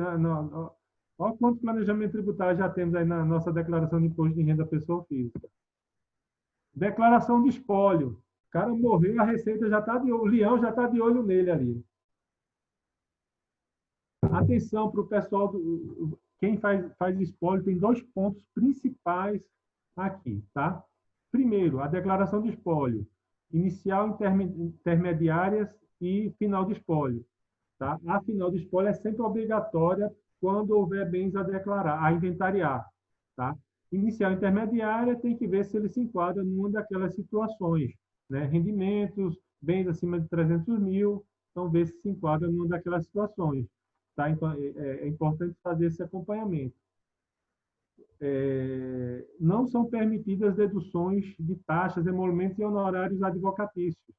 S2: olha quanto planejamento tributário já temos aí na nossa declaração de imposto de renda da pessoa física. Declaração de espólio. O cara morreu, a Receita já está de olho, o leão já está de olho nele ali. Atenção para o pessoal, quem faz espólio, tem 2 pontos principais aqui, tá? Primeiro, a declaração de espólio. Inicial, intermediárias e final de espólio. Tá? A final de espólio é sempre obrigatória quando houver bens a declarar, a inventariar. Tá? Inicial e intermediária tem que ver se ele se enquadra numa daquelas situações. Né? Rendimentos, bens acima de 300 mil, então ver se enquadra numa daquelas situações. Tá? Então, é importante fazer esse acompanhamento. não são permitidas deduções de taxas, emolumentos e honorários advocatícios.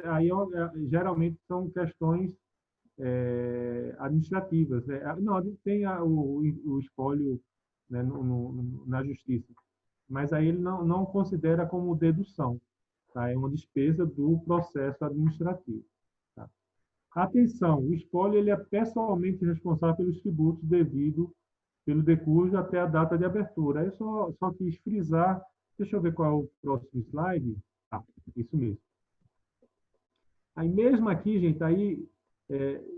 S2: Aí, geralmente, são questões administrativas, né? Não, tem o espólio, né, na justiça, mas aí ele não considera como dedução, tá? É uma despesa do processo administrativo. Tá? Atenção, o espólio ele é pessoalmente responsável pelos tributos devidos pelo decurso até a data de abertura. Aí eu só quis frisar, deixa eu ver qual é o próximo slide. Ah, isso mesmo. Aí mesmo aqui, gente, aí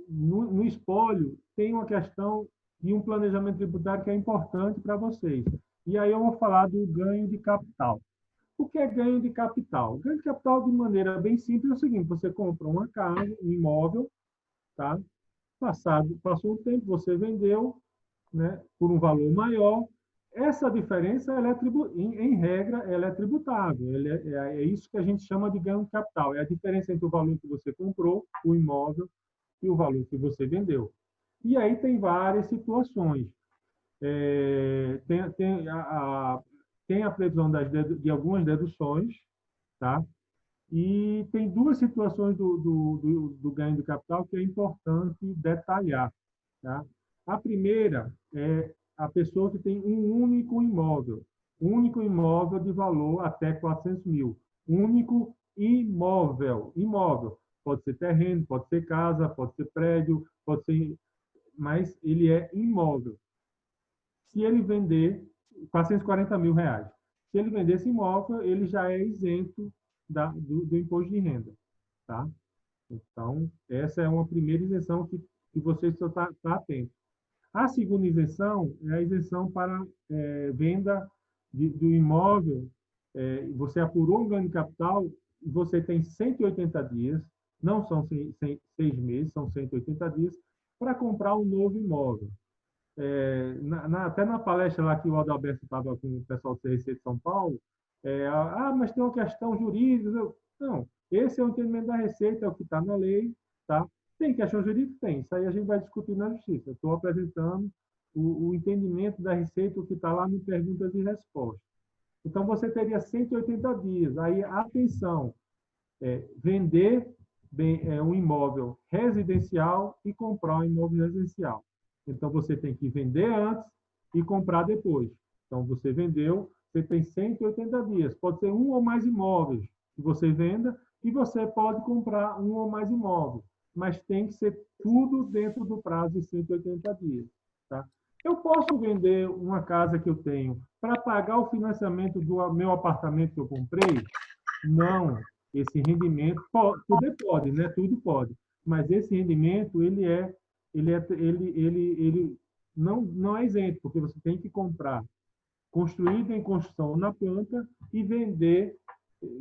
S2: no espólio tem uma questão de um planejamento tributário que é importante para vocês. E aí eu vou falar do ganho de capital. O que é ganho de capital? Ganho de capital, de maneira bem simples, é o seguinte: você compra uma casa, um imóvel, tá? Passou um tempo, você vendeu, né, por um valor maior. Essa diferença, ela em regra, ela é tributável. É isso que a gente chama de ganho de capital. É a diferença entre o valor que você comprou, o imóvel, e o valor que você vendeu. E aí tem várias situações. Tem a previsão de algumas deduções, tá? E tem duas situações do ganho de capital que é importante detalhar, tá? A primeira é a pessoa que tem um único imóvel de valor até 400 mil. Único imóvel. Imóvel. Pode ser terreno, pode ser casa, pode ser prédio, pode ser... mas ele é imóvel. Se ele vender 440 mil reais, se ele vender esse imóvel, ele já é isento do imposto de renda. Tá? Então, essa é uma primeira isenção que você só está atento. A segunda isenção é a isenção para venda do imóvel. Você apurou um ganho de capital e você tem 180 dias, não são 6 meses, são 180 dias, para comprar um novo imóvel. Até na palestra lá que o Adalberto estava com o pessoal do CRC de São Paulo, mas tem uma questão jurídica. Não, esse é o entendimento da Receita, é o que está na lei, tá? Tem questão jurídica? Tem. Isso aí a gente vai discutir na Justiça. Estou apresentando o entendimento da Receita, o que está lá no Perguntas e Respostas. Então, você teria 180 dias. Aí, atenção, vender um imóvel residencial e comprar um imóvel residencial. Então, você tem que vender antes e comprar depois. Então, você vendeu, você tem 180 dias. Pode ser um ou mais imóveis que você venda e você pode comprar um ou mais imóveis. Mas tem que ser tudo dentro do prazo de 180 dias. Tá? Eu posso vender uma casa que eu tenho para pagar o financiamento do meu apartamento que eu comprei? Não. Esse rendimento, tudo pode, né? Tudo pode. Mas esse rendimento, ele não é isento, porque você tem que comprar construído em construção na planta e vender,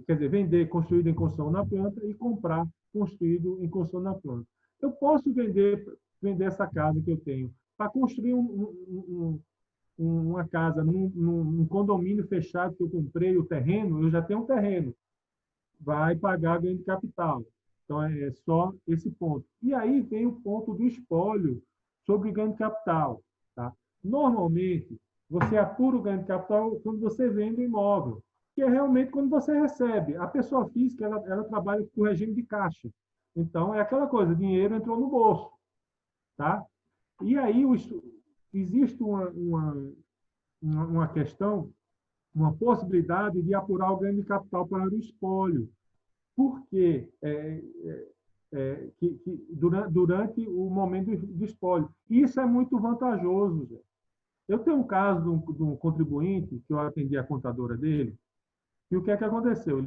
S2: quer dizer, vender construído em construção na planta e comprar construído em construção na planta. Eu posso vender essa casa que eu tenho para construir uma casa num condomínio fechado que eu comprei o terreno, eu já tenho um terreno, vai pagar ganho de capital. Então, é só esse ponto. E aí vem o ponto do espólio sobre ganho de capital. Tá? Normalmente, você apura o ganho de capital quando você vende o imóvel, que é realmente quando você recebe. A pessoa física, ela trabalha com regime de caixa. Então, é aquela coisa, dinheiro entrou no bolso. Tá? E aí existe uma questão, uma possibilidade de apurar o ganho de capital para o espólio. Porque durante o momento do espólio. Isso é muito vantajoso, gente. Eu tenho um caso de um contribuinte, que eu atendi a contadora dele, e o que é que aconteceu?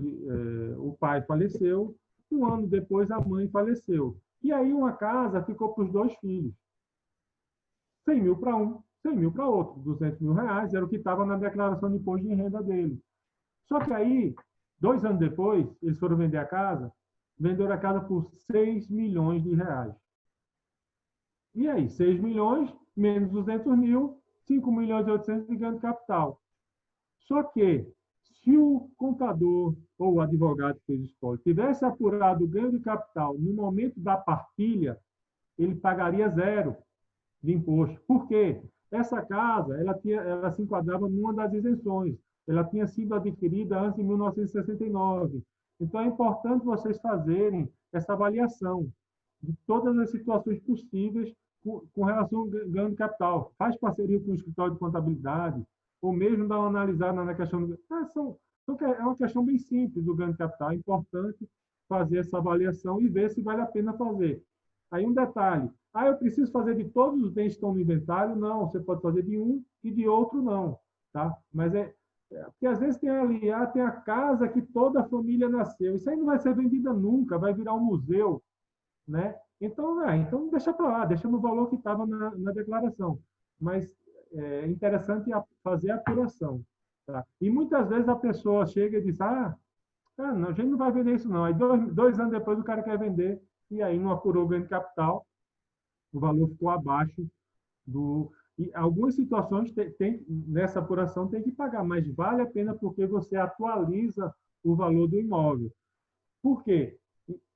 S2: O pai faleceu, um ano depois a mãe faleceu. E aí uma casa ficou para os 2 filhos. 100 mil para um, 100 mil para outro. 200 mil reais era o que estava na declaração de imposto de renda dele. Só que aí, 2 anos depois, eles foram vender a casa, venderam a casa por 6 milhões de reais. E aí, 6 milhões menos 200 mil, 5 milhões e 800 de ganho de capital. Só que, se o contador ou o advogado que fez o espólio tivesse apurado o ganho de capital no momento da partilha, ele pagaria 0 de imposto. Por quê? Essa casa, ela se enquadrava numa das isenções. Ela tinha sido adquirida antes de 1969. Então, é importante vocês fazerem essa avaliação de todas as situações possíveis com relação ao ganho de capital. Faz parceria com o escritório de contabilidade, ou mesmo dá uma analisada na questão do... é uma questão bem simples do ganho de capital. É importante fazer essa avaliação e ver se vale a pena fazer. Aí um detalhe, eu preciso fazer de todos os bens que estão no inventário? Não, você pode fazer de um e de outro não, tá? Mas porque às vezes tem ali, tem a casa que toda a família nasceu, isso aí não vai ser vendida nunca, vai virar um museu, né? Então deixa para lá, deixa no valor que estava na declaração. Mas é interessante fazer a apuração, tá? E muitas vezes a pessoa chega e diz, não, a gente não vai vender isso não. Aí 2 anos depois o cara quer vender e aí não apurou o ganho de capital, o valor ficou abaixo do... E algumas situações nessa apuração tem que pagar, mas vale a pena porque você atualiza o valor do imóvel. Por quê?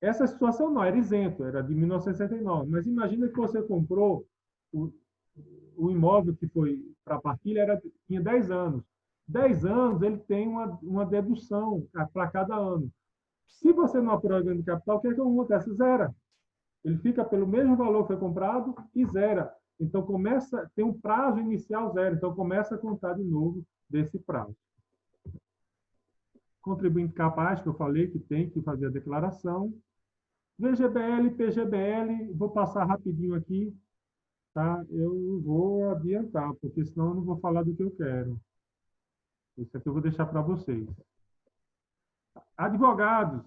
S2: Essa situação não era isento, era de 1969, mas imagina que você comprou o imóvel que foi para a partilha, tinha 10 anos. 10 anos ele tem uma dedução para cada ano. Se você não apurar o ganho de capital, o que acontece? Zera. Ele fica pelo mesmo valor que foi comprado e zera. Então, tem um prazo inicial zero. Então, começa a contar de novo desse prazo. Contribuinte capaz, que eu falei que tem que fazer a declaração. VGBL, PGBL, vou passar rapidinho aqui, tá? Eu vou adiantar, porque senão eu não vou falar do que eu quero. Isso aqui eu vou deixar para vocês. Advogados,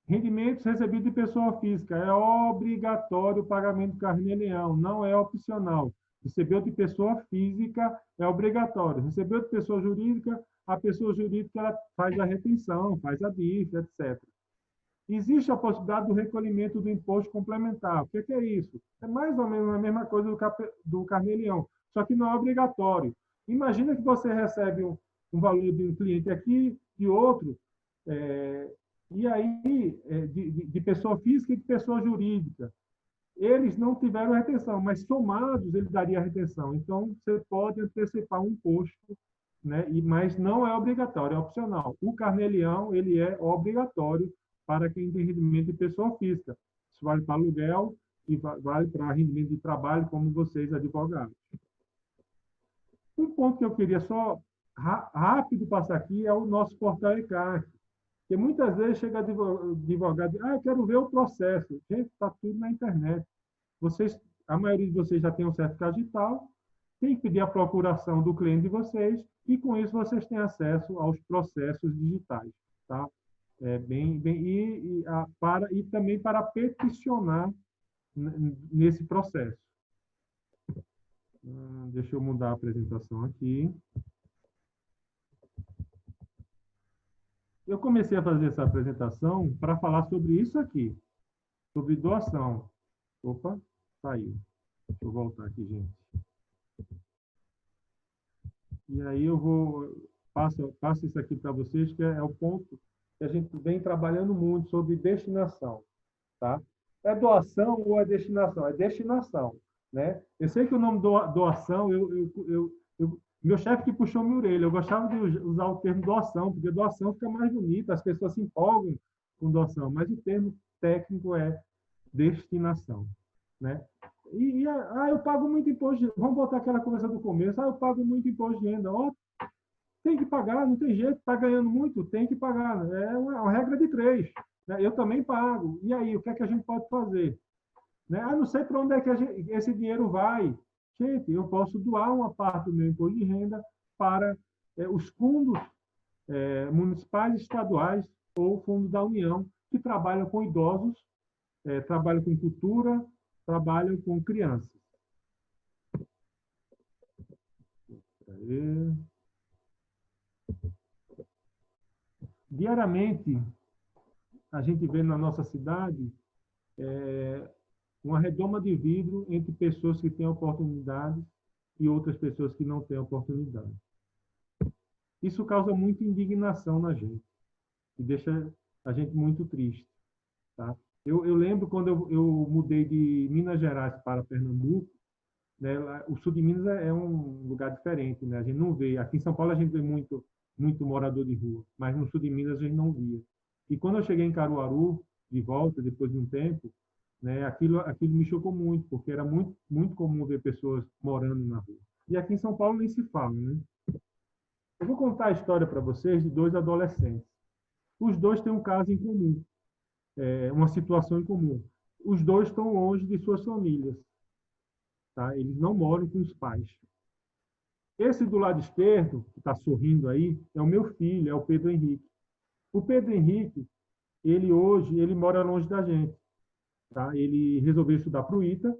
S2: rendimentos recebidos de pessoa física. É obrigatório o pagamento do carnê-leão, não é opcional. Recebeu de pessoa física é obrigatório. Recebeu de pessoa jurídica, a pessoa jurídica ela faz a retenção, faz a DIF, etc. Existe a possibilidade do recolhimento do imposto complementar. O que é isso? É mais ou menos a mesma coisa do carnê-leão, só que não é obrigatório. Imagina que você recebe um valor de um cliente aqui, de outro, e aí, de pessoa física e de pessoa jurídica. Eles não tiveram retenção, mas somados ele daria retenção. Então, você pode antecipar um imposto, né? Mas não é obrigatório, é opcional. O carnê-leão, ele é obrigatório para quem tem rendimento de pessoa física. Isso vale para aluguel e vale para rendimento de trabalho, como vocês, advogados. Um ponto que eu queria só rápido passar aqui é o nosso portal ECAC. Porque muitas vezes chega advogado e eu quero ver o processo. Gente, está tudo na internet. A maioria de vocês já tem um certificado digital, tem que pedir a procuração do cliente de vocês e, com isso, vocês têm acesso aos processos digitais. Tá? E também para peticionar nesse processo. Deixa eu mudar a apresentação aqui. Eu comecei a fazer essa apresentação para falar sobre isso aqui, sobre doação. Opa, saiu. Deixa eu voltar aqui, gente. E aí passo isso aqui para vocês, que é o ponto que a gente vem trabalhando muito sobre destinação. Tá? É doação ou é destinação? É destinação. Né? Eu sei que o nome doação, meu chefe que puxou minha orelha, eu gostava de usar o termo doação, porque doação fica mais bonito, as pessoas se empolgam com doação, mas o termo técnico é destinação. Né? Eu pago muito imposto de renda. Vamos botar aquela conversa do começo. Eu pago muito imposto de renda. Tem que pagar, não tem jeito. Está ganhando muito, tem que pagar. É uma regra de 3. Né? Eu também pago. E aí, o que é que a gente pode fazer? Né? Não sei para onde é que esse dinheiro vai. Gente, eu posso doar uma parte do meu imposto de renda para os fundos municipais, estaduais ou fundos da União que trabalham com idosos, trabalham com cultura, trabalham com crianças. Diariamente, a gente vê na nossa cidade uma redoma de vidro entre pessoas que têm oportunidade e outras pessoas que não têm oportunidade. Isso causa muita indignação na gente e deixa a gente muito triste. Tá? Eu lembro quando eu mudei de Minas Gerais para Pernambuco, né? O sul de Minas é um lugar diferente, né? A gente não vê. Aqui em São Paulo a gente vê muito morador de rua, mas no sul de Minas a gente não via. E quando eu cheguei em Caruaru, de volta, depois de um tempo, né, aquilo me chocou muito, porque era muito comum ver pessoas morando na rua. E aqui em São Paulo nem se fala, né? Eu vou contar a história para vocês de dois adolescentes. Os dois têm um caso em comum, uma situação em comum. Os dois estão longe de suas famílias, tá? Eles não moram com os pais. Esse do lado esquerdo, que está sorrindo aí, é o meu filho, é o Pedro Henrique. O Pedro Henrique, ele mora longe da gente, tá? Ele resolveu estudar para o ITA,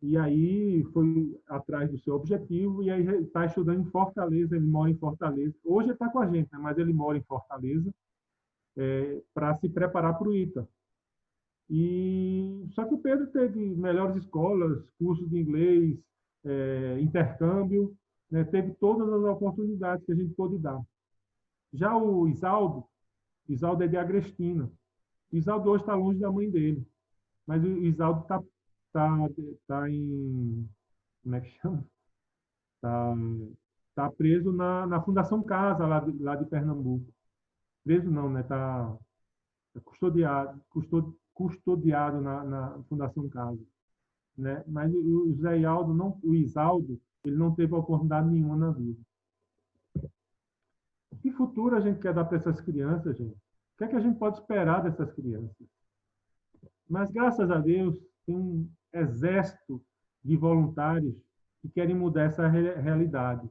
S2: e aí foi atrás do seu objetivo, e aí está estudando em Fortaleza, ele mora em Fortaleza. Hoje ele está com a gente, né? Mas ele mora em Fortaleza, para se preparar para o ITA. Só que o Pedro teve melhores escolas, cursos de inglês, intercâmbio, né? Teve todas as oportunidades que a gente pôde dar. Já o Isaldo é de Agrestina. O Isaldo hoje está longe da mãe dele, mas o Isaldo tá em... Como é que chama? Tá preso na Fundação Casa, lá de Pernambuco. Preso não, né? Está custodiado na Fundação Casa, né? Mas o Zé Aldo não, o Isaldo, ele não teve oportunidade nenhuma na vida. Que futuro a gente quer dar para essas crianças, gente? O que é que a gente pode esperar dessas crianças? Mas, graças a Deus, tem um exército de voluntários que querem mudar essa realidade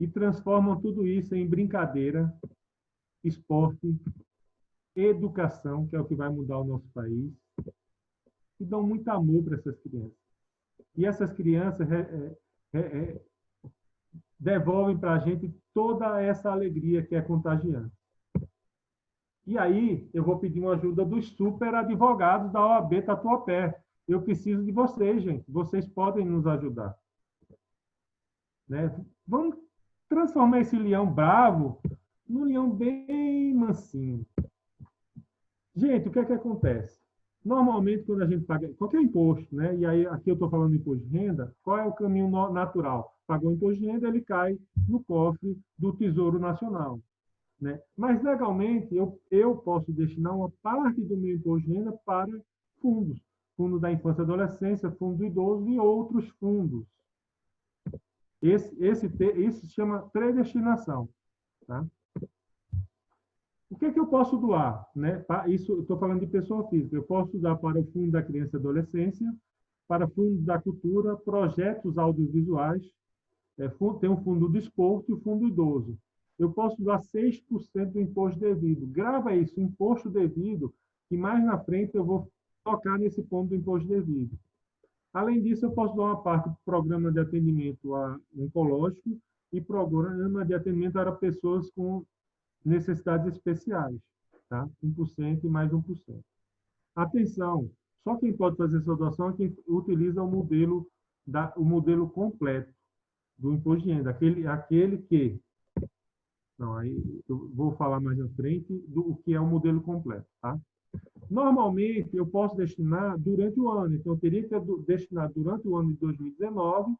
S2: e transformam tudo isso em brincadeira, esporte, educação, que é o que vai mudar o nosso país, e dão muito amor para essas crianças. E essas crianças devolvem para a gente toda essa alegria que é contagiante. E aí, eu vou pedir uma ajuda dos super advogados da OAB Tatuapé. Eu preciso de vocês, gente. Vocês podem nos ajudar. Né? Vamos transformar esse leão bravo num leão bem mansinho. Gente, o que é que acontece? Normalmente, quando a gente paga qualquer imposto, né? E aí aqui eu estou falando de imposto de renda, qual é o caminho natural? Pagou o imposto de renda, ele cai no cofre do Tesouro Nacional. Né? Mas, legalmente, eu posso destinar uma parte do meu imposto de renda para fundos. Fundo da infância e adolescência, fundo do idoso e outros fundos. Isso se chama predestinação. Tá? O que é que eu posso doar? Né? Isso, estou falando de pessoa física. Eu posso dar para o Fundo da Criança e Adolescência, para o Fundo da Cultura, projetos audiovisuais, tem o Fundo do Esporte e o Fundo do Idoso. Eu posso dar 6% do imposto devido. Grava isso, imposto devido, e mais na frente eu vou tocar nesse ponto do imposto devido. Além disso, eu posso dar uma parte para o programa de atendimento oncológico e programa de atendimento para pessoas com necessidades especiais, tá? 1% e mais 1%. Atenção, só quem pode fazer essa doação é quem utiliza o modelo completo do imposto de renda, aquele que... Não, aí eu vou falar mais na frente do que é o modelo completo, tá? Normalmente, eu posso destinar durante o ano, então eu teria que destinar durante o ano de 2019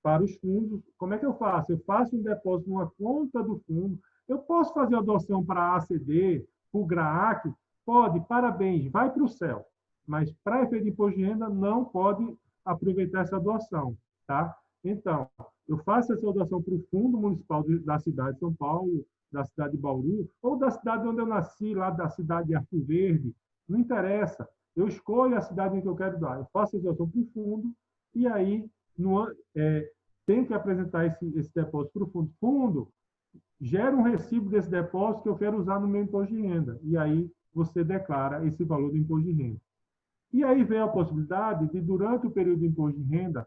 S2: para os fundos. Como é que eu faço? Eu faço um depósito numa conta do fundo. Eu posso fazer a adoção para a ACD, para o GRAAC? Pode, parabéns, vai para o céu. Mas, para efeito de imposto de renda, não pode aproveitar essa doação, tá? Então, eu faço essa doação para o Fundo Municipal da cidade de São Paulo, da cidade de Bauru, ou da cidade onde eu nasci, lá da cidade de Arco Verde, não interessa. Eu escolho a cidade em que eu quero dar. Eu faço a doação para o fundo e aí tenho que apresentar esse depósito para o fundo. Fundo, gera um recibo desse depósito que eu quero usar no meu imposto de renda. E aí você declara esse valor do imposto de renda. E aí vem a possibilidade de, durante o período de imposto de renda,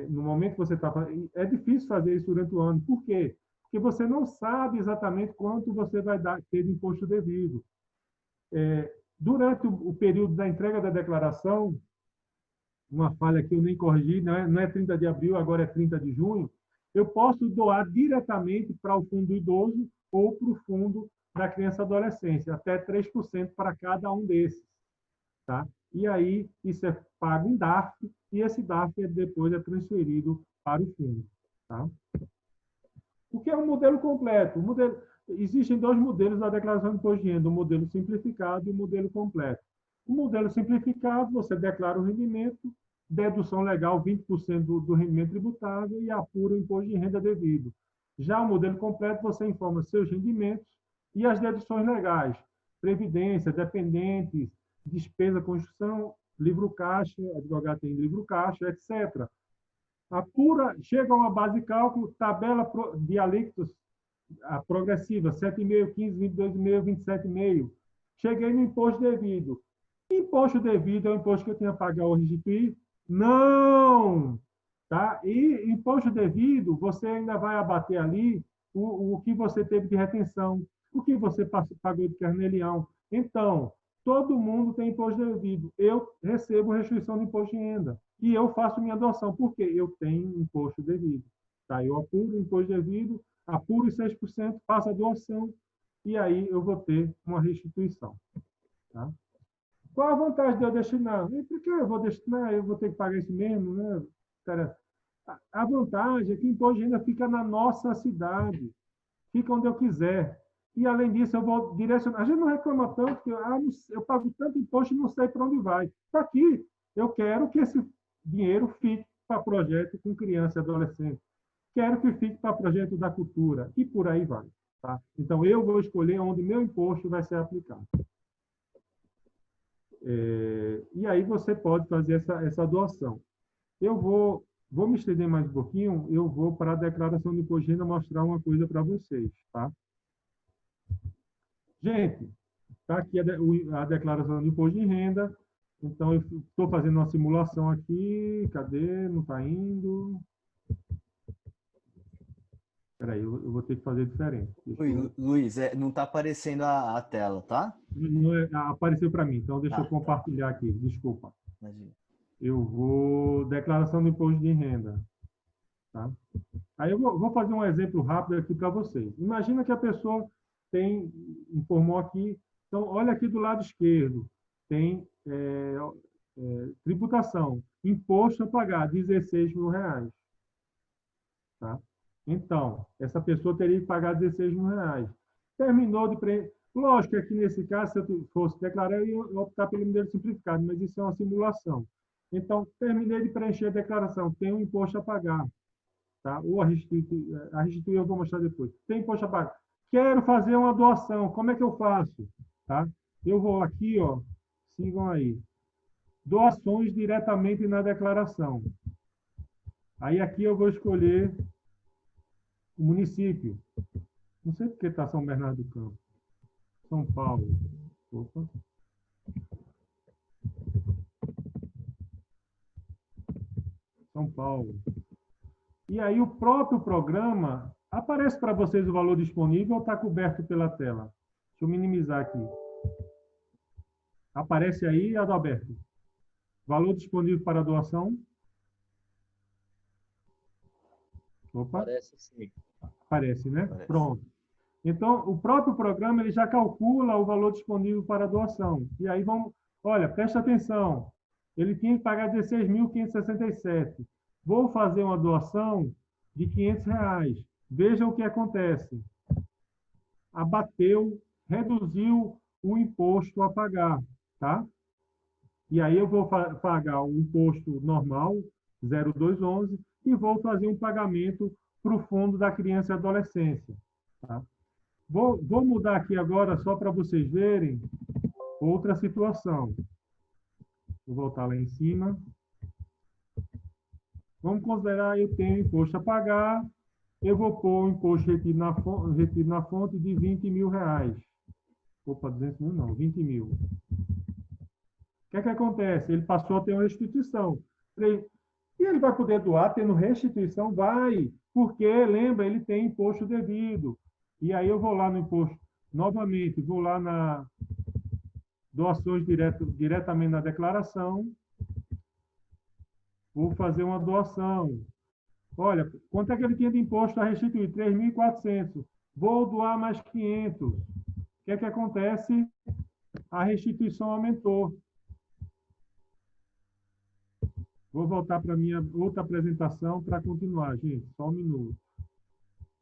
S2: no momento que você está fazendo, é difícil fazer isso durante o ano. Por quê? Porque você não sabe exatamente quanto você vai ter de imposto devido. Durante o período da entrega da declaração, uma falha que eu nem corrigi, não é 30 de abril, agora é 30 de junho, eu posso doar diretamente para o fundo do idoso ou para o fundo da criança e adolescência, até 3% para cada um desses. Tá? e aí isso é pago em DARF, e esse DARF depois é transferido para o fundo. Tá? O que é um modelo completo? Existem dois modelos da declaração de imposto de renda, o modelo simplificado e o modelo completo. O modelo simplificado, você declara o rendimento, dedução legal 20% do rendimento tributável e apura o imposto de renda devido. Já o modelo completo, você informa seus rendimentos e as deduções legais, previdência, dependentes, despesa, construção, livro caixa, advogado tem livro caixa, etc. Apura, chega a uma base de cálculo, tabela de alíquotas progressiva, 7,5, 15, 22,5, 27,5. Cheguei no imposto devido. Imposto devido é o imposto que eu tenho a pagar ou restituir? Não! Tá? E imposto devido, você ainda vai abater ali o que você teve de retenção, o que você pagou de carnê-leão. Então, todo mundo tem imposto devido. Eu recebo restituição de imposto de renda e eu faço minha doação, porque eu tenho imposto devido. Tá? Eu apuro o imposto devido, apuro os 6%, faço a doação e aí eu vou ter uma restituição. Tá? Qual a vantagem de eu destinar? E por que eu vou destinar? Eu vou ter que pagar isso mesmo, né? Cara, a vantagem é que o imposto de renda fica na nossa cidade, fica onde eu quiser. E, além disso, eu vou direcionar. A gente não reclama tanto, que eu pago tanto imposto e não sei para onde vai. Está aqui. Eu quero que esse dinheiro fique para projeto com criança e adolescente. Quero que fique para projeto da cultura. E por aí vai. Tá? Então, eu vou escolher onde meu imposto vai ser aplicado. E aí você pode fazer essa doação. Eu vou me estender mais um pouquinho, eu vou para a declaração de imposto de renda mostrar uma coisa para vocês. Tá? Gente, está aqui a declaração de imposto de renda. Então, eu estou fazendo uma simulação aqui. Cadê? Não está indo. Espera aí, eu vou ter que fazer diferente.
S1: Luiz, não está aparecendo a tela, tá?
S2: Não apareceu para mim, então deixa eu
S1: Tá.
S2: compartilhar aqui. Desculpa.
S1: Imagina.
S2: Eu vou... Declaração de imposto de renda. Tá? Aí eu vou fazer um exemplo rápido aqui para vocês. Imagina que a pessoa informou aqui, então olha aqui do lado esquerdo, tem tributação, imposto a pagar, R$16.000. Tá? Então, essa pessoa teria que pagar R$16.000. Terminou de preencher. Lógico que aqui nesse caso, se eu fosse declarar, eu ia optar pelo modelo simplificado, mas isso é uma simulação. Então, terminei de preencher a declaração, tem um imposto a pagar. Tá? Ou a restituir eu vou mostrar depois. Tem imposto a pagar. Quero fazer uma doação, como é que eu faço? Tá? Eu vou aqui, ó, sigam aí. Doações diretamente na declaração. Aí aqui eu vou escolher o município. Não sei porque está São Bernardo do Campo. São Paulo. Opa. São Paulo. E aí o próprio programa, aparece para vocês o valor disponível ou está coberto pela tela? Deixa eu minimizar aqui. Aparece aí, Adalberto. Valor disponível para doação? Opa.
S1: Aparece sim.
S2: Aparece, né?
S1: Aparece.
S2: Pronto. Então, o próprio programa ele já calcula o valor disponível para doação. E aí vamos... Olha, presta atenção. Ele tinha que pagar R$16.567. Vou fazer uma doação de R$500. Veja o que acontece. Abateu, reduziu o imposto a pagar, tá? E aí eu vou pagar o imposto normal, 0,211, e vou fazer um pagamento para o Fundo da Criança e Adolescência. Tá? Vou mudar aqui agora só para vocês verem outra situação. Vou voltar lá em cima. Vamos considerar que eu tenho imposto a pagar. Eu vou pôr o imposto retido na fonte de R$20.000. Opa, 200 mil não, 20 mil. O que é que acontece? Ele passou a ter uma restituição. E ele vai poder doar tendo restituição? Vai, porque, lembra, ele tem imposto devido. E aí eu vou lá no imposto, novamente, vou lá na doações diretamente na declaração, vou fazer uma doação. Olha, quanto é que ele tinha de imposto a restituir? 3.400. Vou doar mais 500. O que é que acontece? A restituição aumentou. Vou voltar para a minha outra apresentação para continuar, gente. Só um minuto.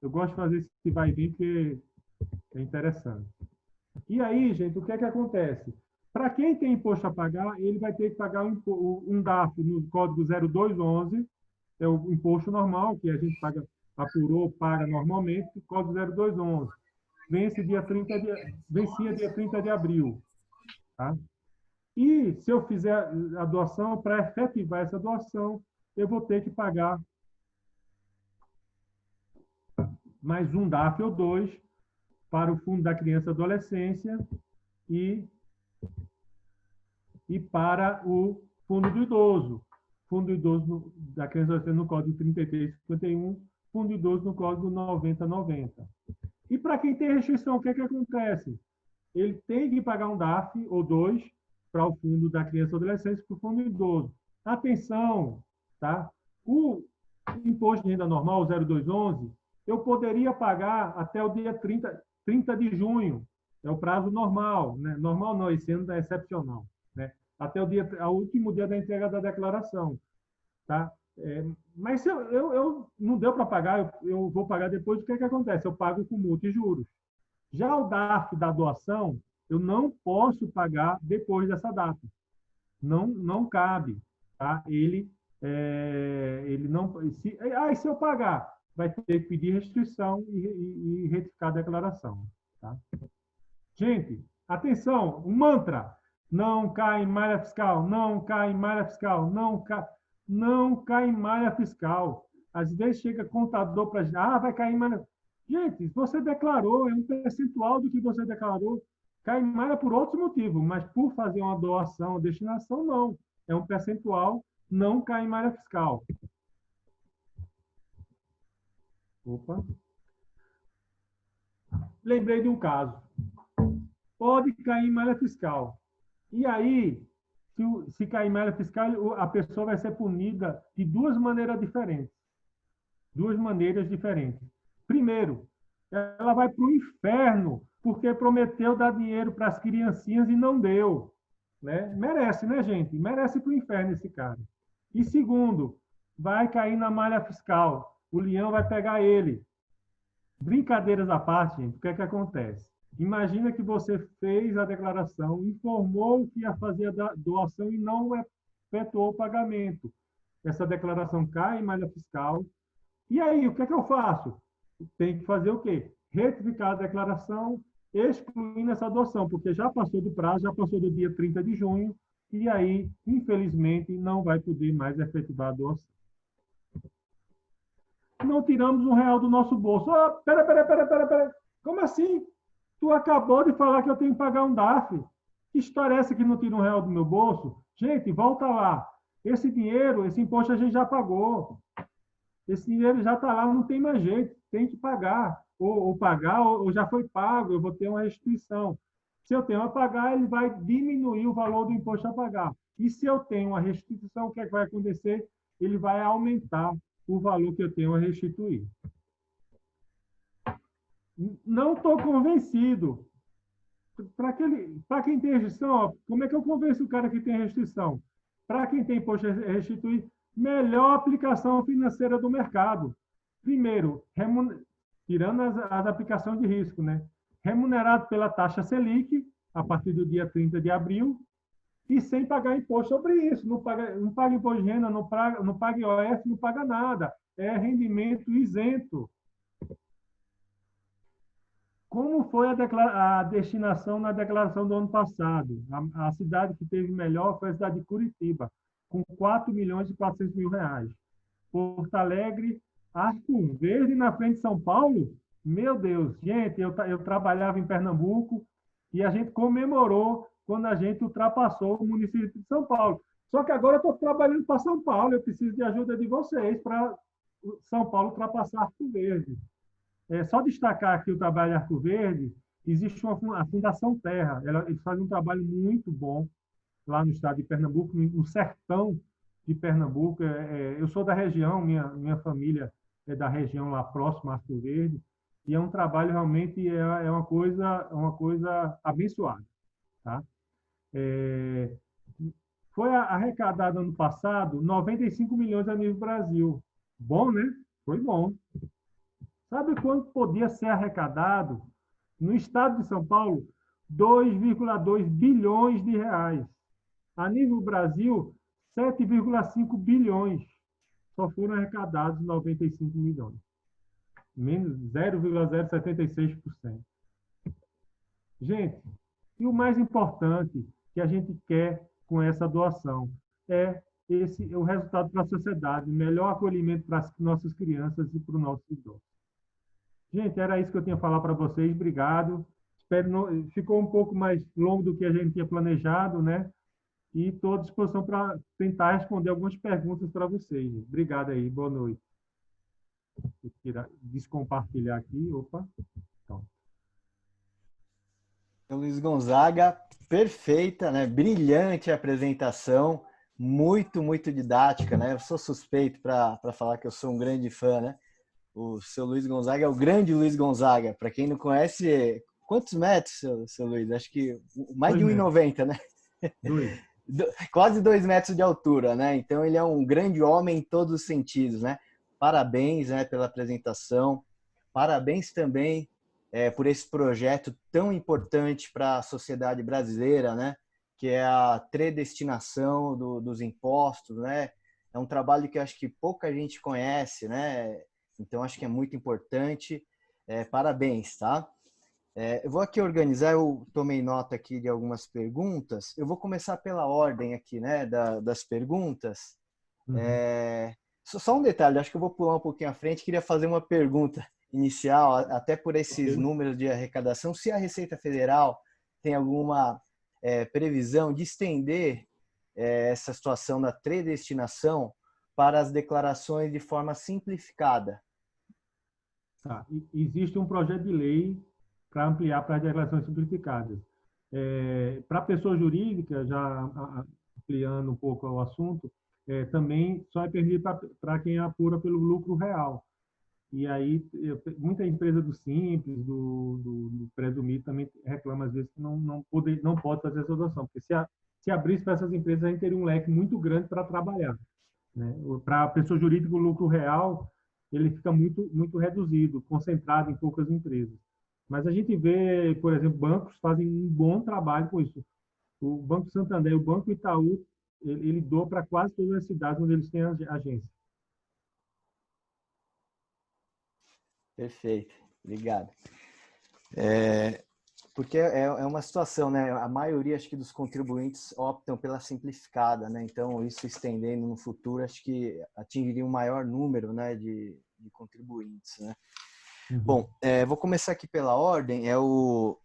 S2: Eu gosto de fazer esse vai e vem porque é interessante. E aí, gente, o que é que acontece? Para quem tem imposto a pagar, ele vai ter que pagar um DARF no código 0211, é o imposto normal, que a gente paga, apurou, paga normalmente, código 0211. Vencia dia 30 de abril. Tá? E se eu fizer a doação, para efetivar essa doação, eu vou ter que pagar mais um DARF ou dois para o Fundo da Criança e Adolescência e para o Fundo do Idoso. Fundo do Idoso da Criança e Adolescência no código 3351, Fundo do Idoso no código 9090. E para quem tem restrição, o que é que acontece? Ele tem que pagar um DARF ou dois para o Fundo da Criança e Adolescência, para o Fundo do Idoso. Atenção, tá? O imposto de renda normal, 0211, eu poderia pagar até o dia 30 de junho. É o prazo normal, né? Normal não, esse ano é excepcional, né? Até o último dia da entrega da declaração, tá? Mas se eu não deu para pagar, eu vou pagar depois, o que é que acontece? Eu pago com multa e juros. Já o DARF da doação, eu não posso pagar depois dessa data. Não cabe, tá? Ele não. Se eu pagar, vai ter que pedir restrição e retificar a declaração, tá? Gente, atenção, um mantra. Não cai em malha fiscal, não cai em malha fiscal, não cai em malha fiscal. Às vezes chega contador para gente, vai cair em malha. Gente, você declarou, é um percentual do que você declarou. Cai em malha por outros motivos, mas por fazer uma doação, destinação, não. É um percentual, não cai em malha fiscal. Opa. Lembrei de um caso. Pode cair em malha fiscal. E aí, se cair em malha fiscal, a pessoa vai ser punida de duas maneiras diferentes. Duas maneiras diferentes. Primeiro, ela vai para o inferno porque prometeu dar dinheiro para as criancinhas e não deu. Né? Merece, né, gente? Merece para o inferno esse cara. E segundo, vai cair na malha fiscal. O leão vai pegar ele. Brincadeiras à parte, gente, o que é que acontece? Imagina que você fez a declaração, informou que ia fazer a doação e não efetuou o pagamento. Essa declaração cai em malha fiscal. E aí, o que é que eu faço? Tem que fazer o quê? Retificar a declaração, excluindo essa doação, porque já passou do prazo, já passou do dia 30 de junho, e aí, infelizmente, não vai poder mais efetivar a doação. Não tiramos R$ 1 do nosso bolso. Pera. Como assim? Tu acabou de falar que eu tenho que pagar um DARF. Que história é essa que não tira R$ 1 do meu bolso? Gente, volta lá. Esse dinheiro, esse imposto a gente já pagou. Esse dinheiro já está lá, não tem mais jeito. Tem que pagar. Ou pagar, ou já foi pago. Eu vou ter uma restituição. Se eu tenho a pagar, ele vai diminuir o valor do imposto a pagar. E se eu tenho uma restituição, o que é que vai acontecer? Ele vai aumentar o valor que eu tenho a restituir. Não estou convencido. Para quem tem restrição, como é que eu convenço o cara que tem restrição? Para quem tem imposto a restituir, melhor aplicação financeira do mercado. Primeiro, tirando as aplicações de risco, né? Remunerado pela taxa Selic, a partir do dia 30 de abril, e sem pagar imposto sobre isso. Não paga imposto de renda, não paga IOF, não paga nada. É rendimento isento. Como foi a destinação na declaração do ano passado? A cidade que teve melhor foi a cidade de Curitiba, com 4.400.000 reais. Porto Alegre, Arco Verde na frente de São Paulo? Meu Deus, gente, eu trabalhava em Pernambuco e a gente comemorou quando a gente ultrapassou o município de São Paulo. Só que agora eu estou trabalhando para São Paulo, eu preciso de ajuda de vocês para São Paulo ultrapassar Arco Verde. Só destacar aqui o trabalho de Arco Verde, existe a Fundação Terra, eles fazem um trabalho muito bom lá no estado de Pernambuco, no sertão de Pernambuco. Eu sou da região, minha família é da região lá próxima, Arco Verde, e é um trabalho realmente uma coisa abençoada. Tá? Foi arrecadado ano passado 95 milhões a nível Brasil. Bom, né? Foi bom. Sabe quanto podia ser arrecadado no estado de São Paulo? 2,2 bilhões de reais. A nível Brasil, 7,5 bilhões. Só foram arrecadados 95 milhões. Menos 0,076%. Gente, e o mais importante que a gente quer com essa doação é o resultado para a sociedade, melhor acolhimento para as nossas crianças e para os nossos idosos. Gente, era isso que eu tinha a falar para vocês. Obrigado. Ficou um pouco mais longo do que a gente tinha planejado, né? E estou à disposição para tentar responder algumas perguntas para vocês. Obrigado aí. Boa noite. Vou descompartilhar aqui. Opa. Então.
S1: Luiz Gonzaga, perfeita, né? Brilhante a apresentação, muito, muito didática, né? Eu sou suspeito para falar que eu sou um grande fã, né? O seu Luiz Gonzaga é o grande Luiz Gonzaga. Para quem não conhece, quantos metros, seu Luiz? Acho que mais de 1,90, né?
S2: 2.
S1: Quase 2 metros de altura, né? Então ele é um grande homem em todos os sentidos, né? Parabéns, né, pela apresentação. Parabéns também por esse projeto tão importante para a sociedade brasileira, né? Que é a predestinação dos impostos, né? É um trabalho que eu acho que pouca gente conhece, né? Então, acho que é muito importante. Parabéns, tá? Eu vou aqui organizar, eu tomei nota aqui de algumas perguntas. Eu vou começar pela ordem aqui, né, das perguntas. Só um detalhe, acho que eu vou pular um pouquinho à frente. Queria fazer uma pergunta inicial, até por esses números de arrecadação. Se a Receita Federal tem alguma previsão de estender essa situação da predestinação para as declarações de forma simplificada.
S2: Tá. Existe um projeto de lei para ampliar para as declarações simplificadas. Para a pessoa jurídica, já ampliando um pouco o assunto, também só é permitido para quem apura pelo lucro real. E aí, muita empresa do Simples, do Presumido, também reclama, às vezes, que não pode fazer essa doação, porque se abrisse para essas empresas, a gente teria um leque muito grande para trabalhar, né? Para a pessoa jurídica, o lucro real ele fica muito, muito reduzido, concentrado em poucas empresas. Mas a gente vê, por exemplo, bancos fazem um bom trabalho com isso. O Banco Santander, o Banco Itaú, ele doa para quase todas as cidades onde eles têm agência.
S1: Perfeito, obrigado. Porque é uma situação, né? A maioria, acho que, dos contribuintes optam pela simplificada, né? Então, isso estendendo no futuro, acho que atingiria um maior número, né, de contribuintes, né? Bom, vou começar aqui pela ordem. O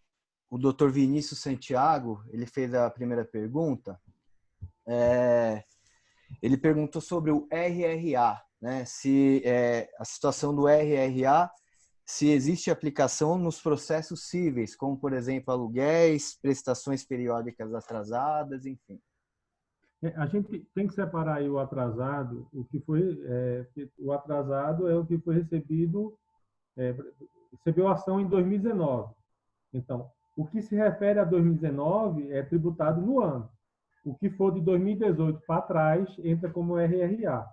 S1: Dr. Vinícius Santiago, ele fez a primeira pergunta. Ele perguntou sobre o RRA, né? Se a situação do RRA, se existe aplicação nos processos cíveis, como, por exemplo, aluguéis, prestações periódicas atrasadas, enfim.
S2: A gente tem que separar aí o atrasado. O atrasado é o que foi recebeu ação em 2019. Então, o que se refere a 2019 é tributado no ano. O que for de 2018 para trás entra como RRA.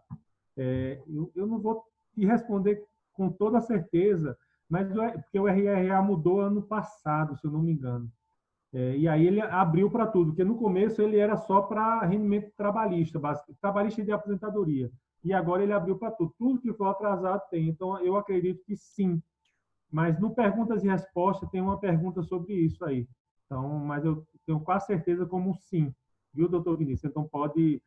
S2: Eu não vou te responder com toda certeza, mas porque o RRA mudou ano passado, se eu não me engano. E aí ele abriu para tudo, porque no começo ele era só para rendimento trabalhista, trabalhista e de aposentadoria. E agora ele abriu para tudo. Tudo que for atrasado tem. Então, eu acredito que sim. Mas no Perguntas e Respostas tem uma pergunta sobre isso aí. Então, mas eu tenho quase certeza como sim. Viu, doutor Vinícius? Então, pode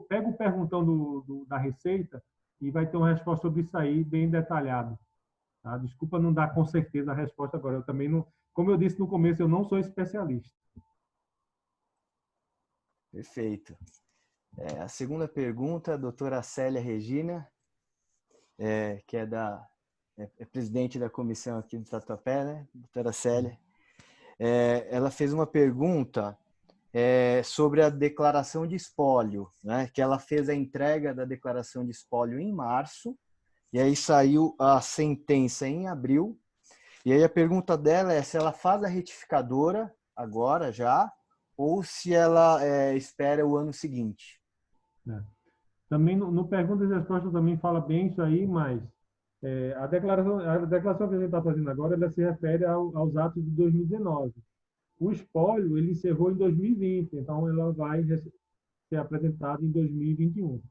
S2: pega o perguntão da Receita e vai ter uma resposta sobre isso aí bem detalhado. Tá? Desculpa não dar com certeza a resposta agora. Eu também não, como eu disse no começo, eu não sou especialista.
S1: Perfeito. A segunda pergunta, a doutora Célia Regina, que é presidente da comissão aqui do Tatuapé, né? Doutora Célia. Ela fez uma pergunta sobre a declaração de espólio, né? Que ela fez a entrega da declaração de espólio em março, e aí saiu a sentença em abril. E aí a pergunta dela é se ela faz a retificadora agora já, ou se ela espera o ano seguinte.
S2: Também no Perguntas e Respostas também fala bem isso aí, mas a declaração que a gente está fazendo agora, ela se refere aos atos de 2019. O espólio, ele encerrou em 2020, então ela vai ser apresentada em 2021.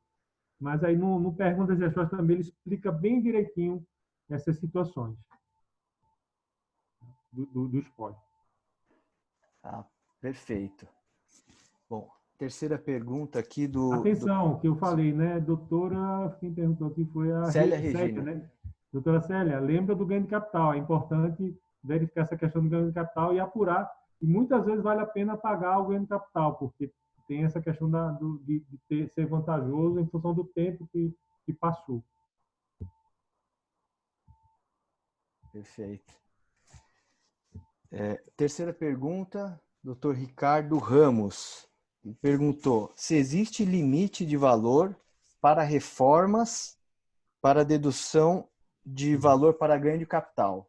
S2: Mas aí no Perguntas e Respostas também ele explica bem direitinho essas situações do espólio.
S1: Ah, perfeito. Bom, terceira pergunta aqui
S2: Atenção, que eu falei, né? Doutora, quem perguntou aqui foi a
S1: Célia
S2: Célia,
S1: Regina.
S2: né? Doutora Célia, lembra do ganho de capital. É importante verificar essa questão do ganho de capital e apurar. E muitas vezes vale a pena pagar o ganho de capital, porque tem essa questão de ser vantajoso em função do tempo que passou.
S1: Perfeito. Terceira pergunta, Dr. Ricardo Ramos. Ele perguntou se existe limite de valor para reformas para dedução de valor para ganho de capital.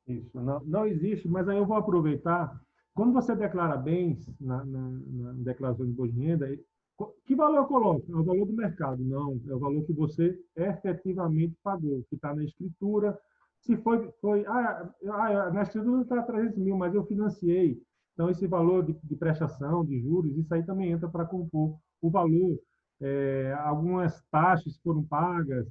S2: Isso, não existe, mas aí eu vou aproveitar. Quando você declara bens na declaração de imposto de renda, que valor eu coloco? É o valor do mercado? Não, é o valor que você efetivamente pagou, que está na escritura. Se na escritura está 300 mil, mas eu financiei. Então, esse valor de prestação, de juros, isso aí também entra para compor o valor. Algumas taxas foram pagas,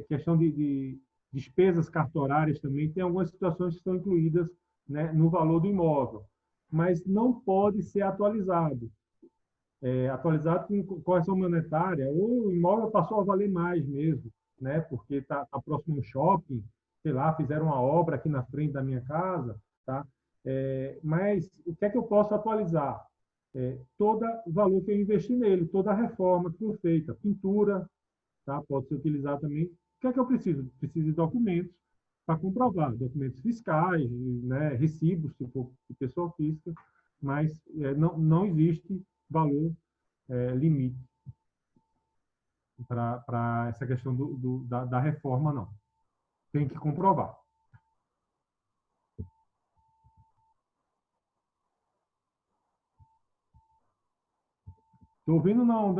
S2: questão de despesas cartorárias também, tem algumas situações que estão incluídas, né, no valor do imóvel, mas não pode ser atualizado. Atualizado com correção monetária, ou o imóvel passou a valer mais mesmo, né, porque está próximo ao shopping, sei lá, fizeram uma obra aqui na frente da minha casa, tá? Mas o que é que eu posso atualizar? Todo o valor que eu investi nele, toda a reforma que foi feita, pintura, tá? Pode ser utilizado também. O que é que eu preciso? Preciso de documentos para comprovar, documentos fiscais, né, recibos, se for de pessoa física, mas não existe valor limite para essa questão da reforma, não. Tem que comprovar. Estou ouvindo não,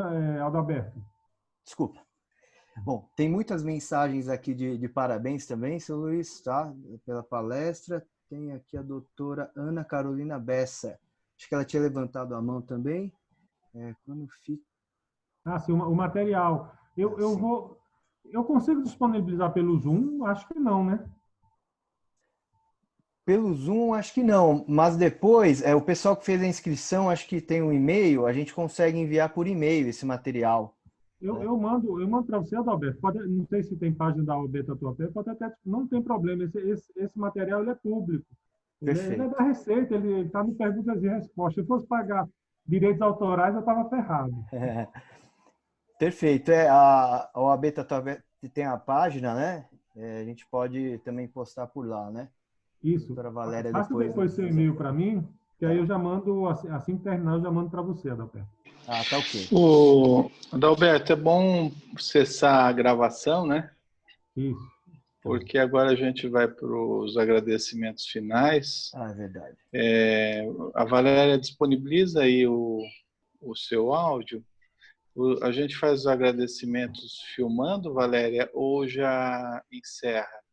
S2: Adalberto?
S1: Desculpa. Bom, tem muitas mensagens aqui de parabéns também, seu Luiz, tá? Pela palestra. Tem aqui a doutora Ana Carolina Bessa. Acho que ela tinha levantado a mão também. Quando fica...
S2: Sim, o material. Eu consigo disponibilizar pelo Zoom? Acho que não, né?
S1: Pelo Zoom, acho que não. Mas depois, o pessoal que fez a inscrição, acho que tem um e-mail, a gente consegue enviar por e-mail esse material.
S2: Eu mando para você, Adalberto. Não sei se tem página da OAB Tatuapé, pode até, não tem problema. Esse material ele é público. Ele é da Receita, ele está no Perguntas e Respostas. Se eu fosse pagar direitos autorais, eu estava ferrado.
S1: Perfeito. A OAB Tatuapé tem a página, né? A gente pode também postar por lá, né?
S2: Isso.
S1: Doutora Valéria,
S2: Passa depois seu e-mail para mim, que aí eu já mando, assim que terminar, eu já mando para você, Adalberto.
S1: Tá ok.
S3: Adalberto, é bom cessar a gravação, né?
S2: Isso.
S3: Porque agora a gente vai para os agradecimentos finais.
S1: É verdade.
S3: A Valéria disponibiliza aí o seu áudio. A gente faz os agradecimentos filmando, Valéria, ou já encerra?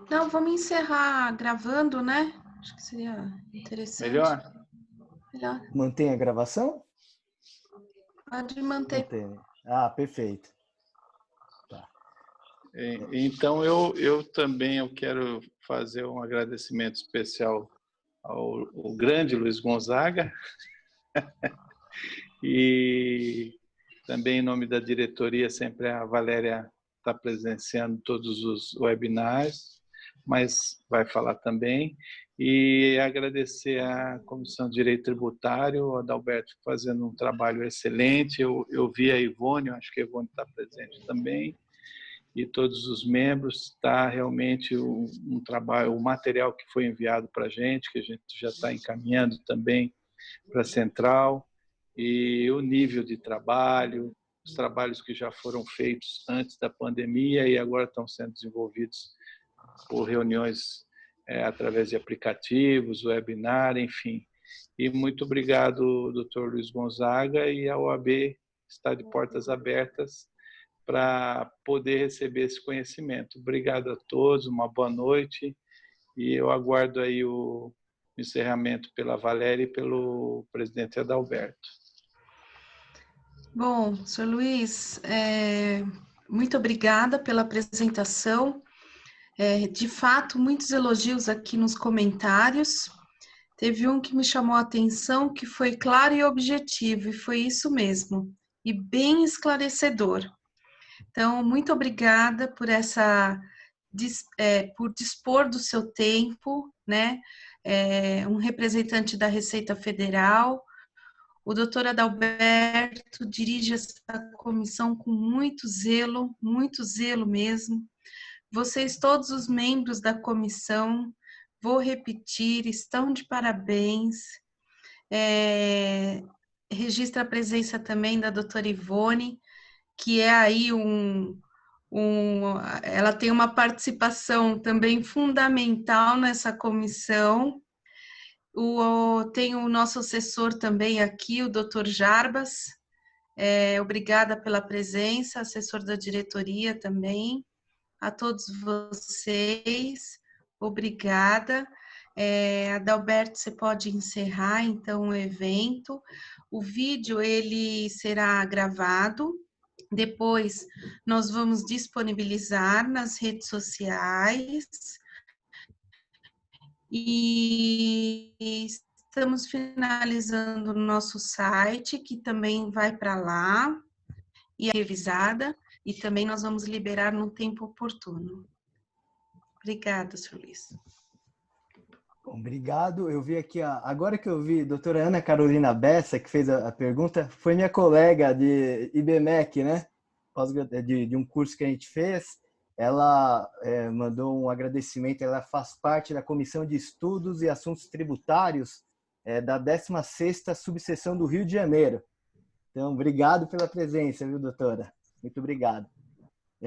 S4: Não, vamos encerrar gravando, né? Acho que seria interessante.
S3: Melhor?
S4: Melhor.
S1: Mantém a gravação?
S4: Pode manter.
S1: Mantém. Perfeito. Tá.
S3: Então, eu também quero fazer um agradecimento especial ao grande Luiz Gonzaga e também em nome da diretoria, sempre a Valéria está presenciando todos os webinars, mas vai falar também. E agradecer à Comissão de Direito Tributário, o Adalberto fazendo um trabalho excelente. Eu vi a Ivone, acho que a Ivone está presente também, e todos os membros. Está realmente um trabalho, o material que foi enviado para a gente, que a gente já está encaminhando também para a Central, e o nível de trabalho, os trabalhos que já foram feitos antes da pandemia e agora estão sendo desenvolvidos por reuniões através de aplicativos, webinar, enfim. E muito obrigado, Dr. Luiz Gonzaga, e a OAB está de portas abertas para poder receber esse conhecimento. Obrigado a todos, uma boa noite, e eu aguardo aí o encerramento pela Valéria e pelo presidente Adalberto.
S4: Bom, Sr. Luiz, muito obrigada pela apresentação. De fato, muitos elogios aqui nos comentários. Teve um que me chamou a atenção, que foi claro e objetivo, e foi isso mesmo, e bem esclarecedor. Então, muito obrigada por por dispor do seu tempo, né? Um representante da Receita Federal. O doutor Adalberto dirige essa comissão com muito zelo mesmo. Vocês, todos os membros da comissão, vou repetir, estão de parabéns. Registra a presença também da doutora Ivone, que é aí ela tem uma participação também fundamental nessa comissão. Tem o nosso assessor também aqui, o doutor Jarbas. Obrigada pela presença, assessor da diretoria também. A todos vocês, obrigada. Adalberto, você pode encerrar, então, o evento. O vídeo, ele será gravado. Depois, nós vamos disponibilizar nas redes sociais. E estamos finalizando o nosso site, que também vai para lá, e é revisada, e também nós vamos liberar no tempo oportuno. Obrigada, Sr. Luiz.
S1: Obrigado. Eu vi aqui, agora que eu vi a doutora Ana Carolina Bessa, que fez a pergunta, foi minha colega de IBMEC, né? De um curso que a gente fez. Ela mandou um agradecimento, ela faz parte da Comissão de Estudos e Assuntos Tributários da 16ª Subseção do Rio de Janeiro. Então, obrigado pela presença, viu, doutora? Muito obrigado.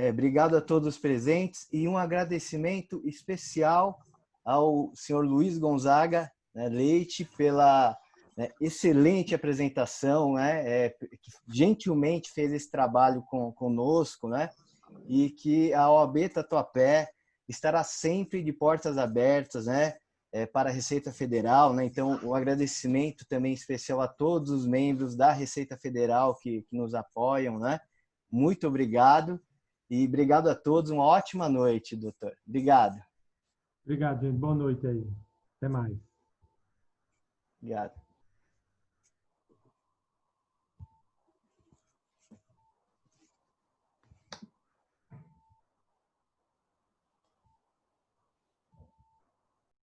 S1: Obrigado a todos os presentes e um agradecimento especial ao senhor Luiz Gonzaga, né, Leite, pela excelente apresentação, né, que gentilmente fez esse trabalho conosco, né, e que a OAB Tatuapé estará sempre de portas abertas, né, para a Receita Federal, né. Então, o agradecimento também especial a todos os membros da Receita Federal que nos apoiam, né. Muito obrigado e obrigado a todos. Uma ótima noite, doutor. Obrigado.
S2: Obrigado, gente. Boa noite aí. Até mais.
S1: Obrigado.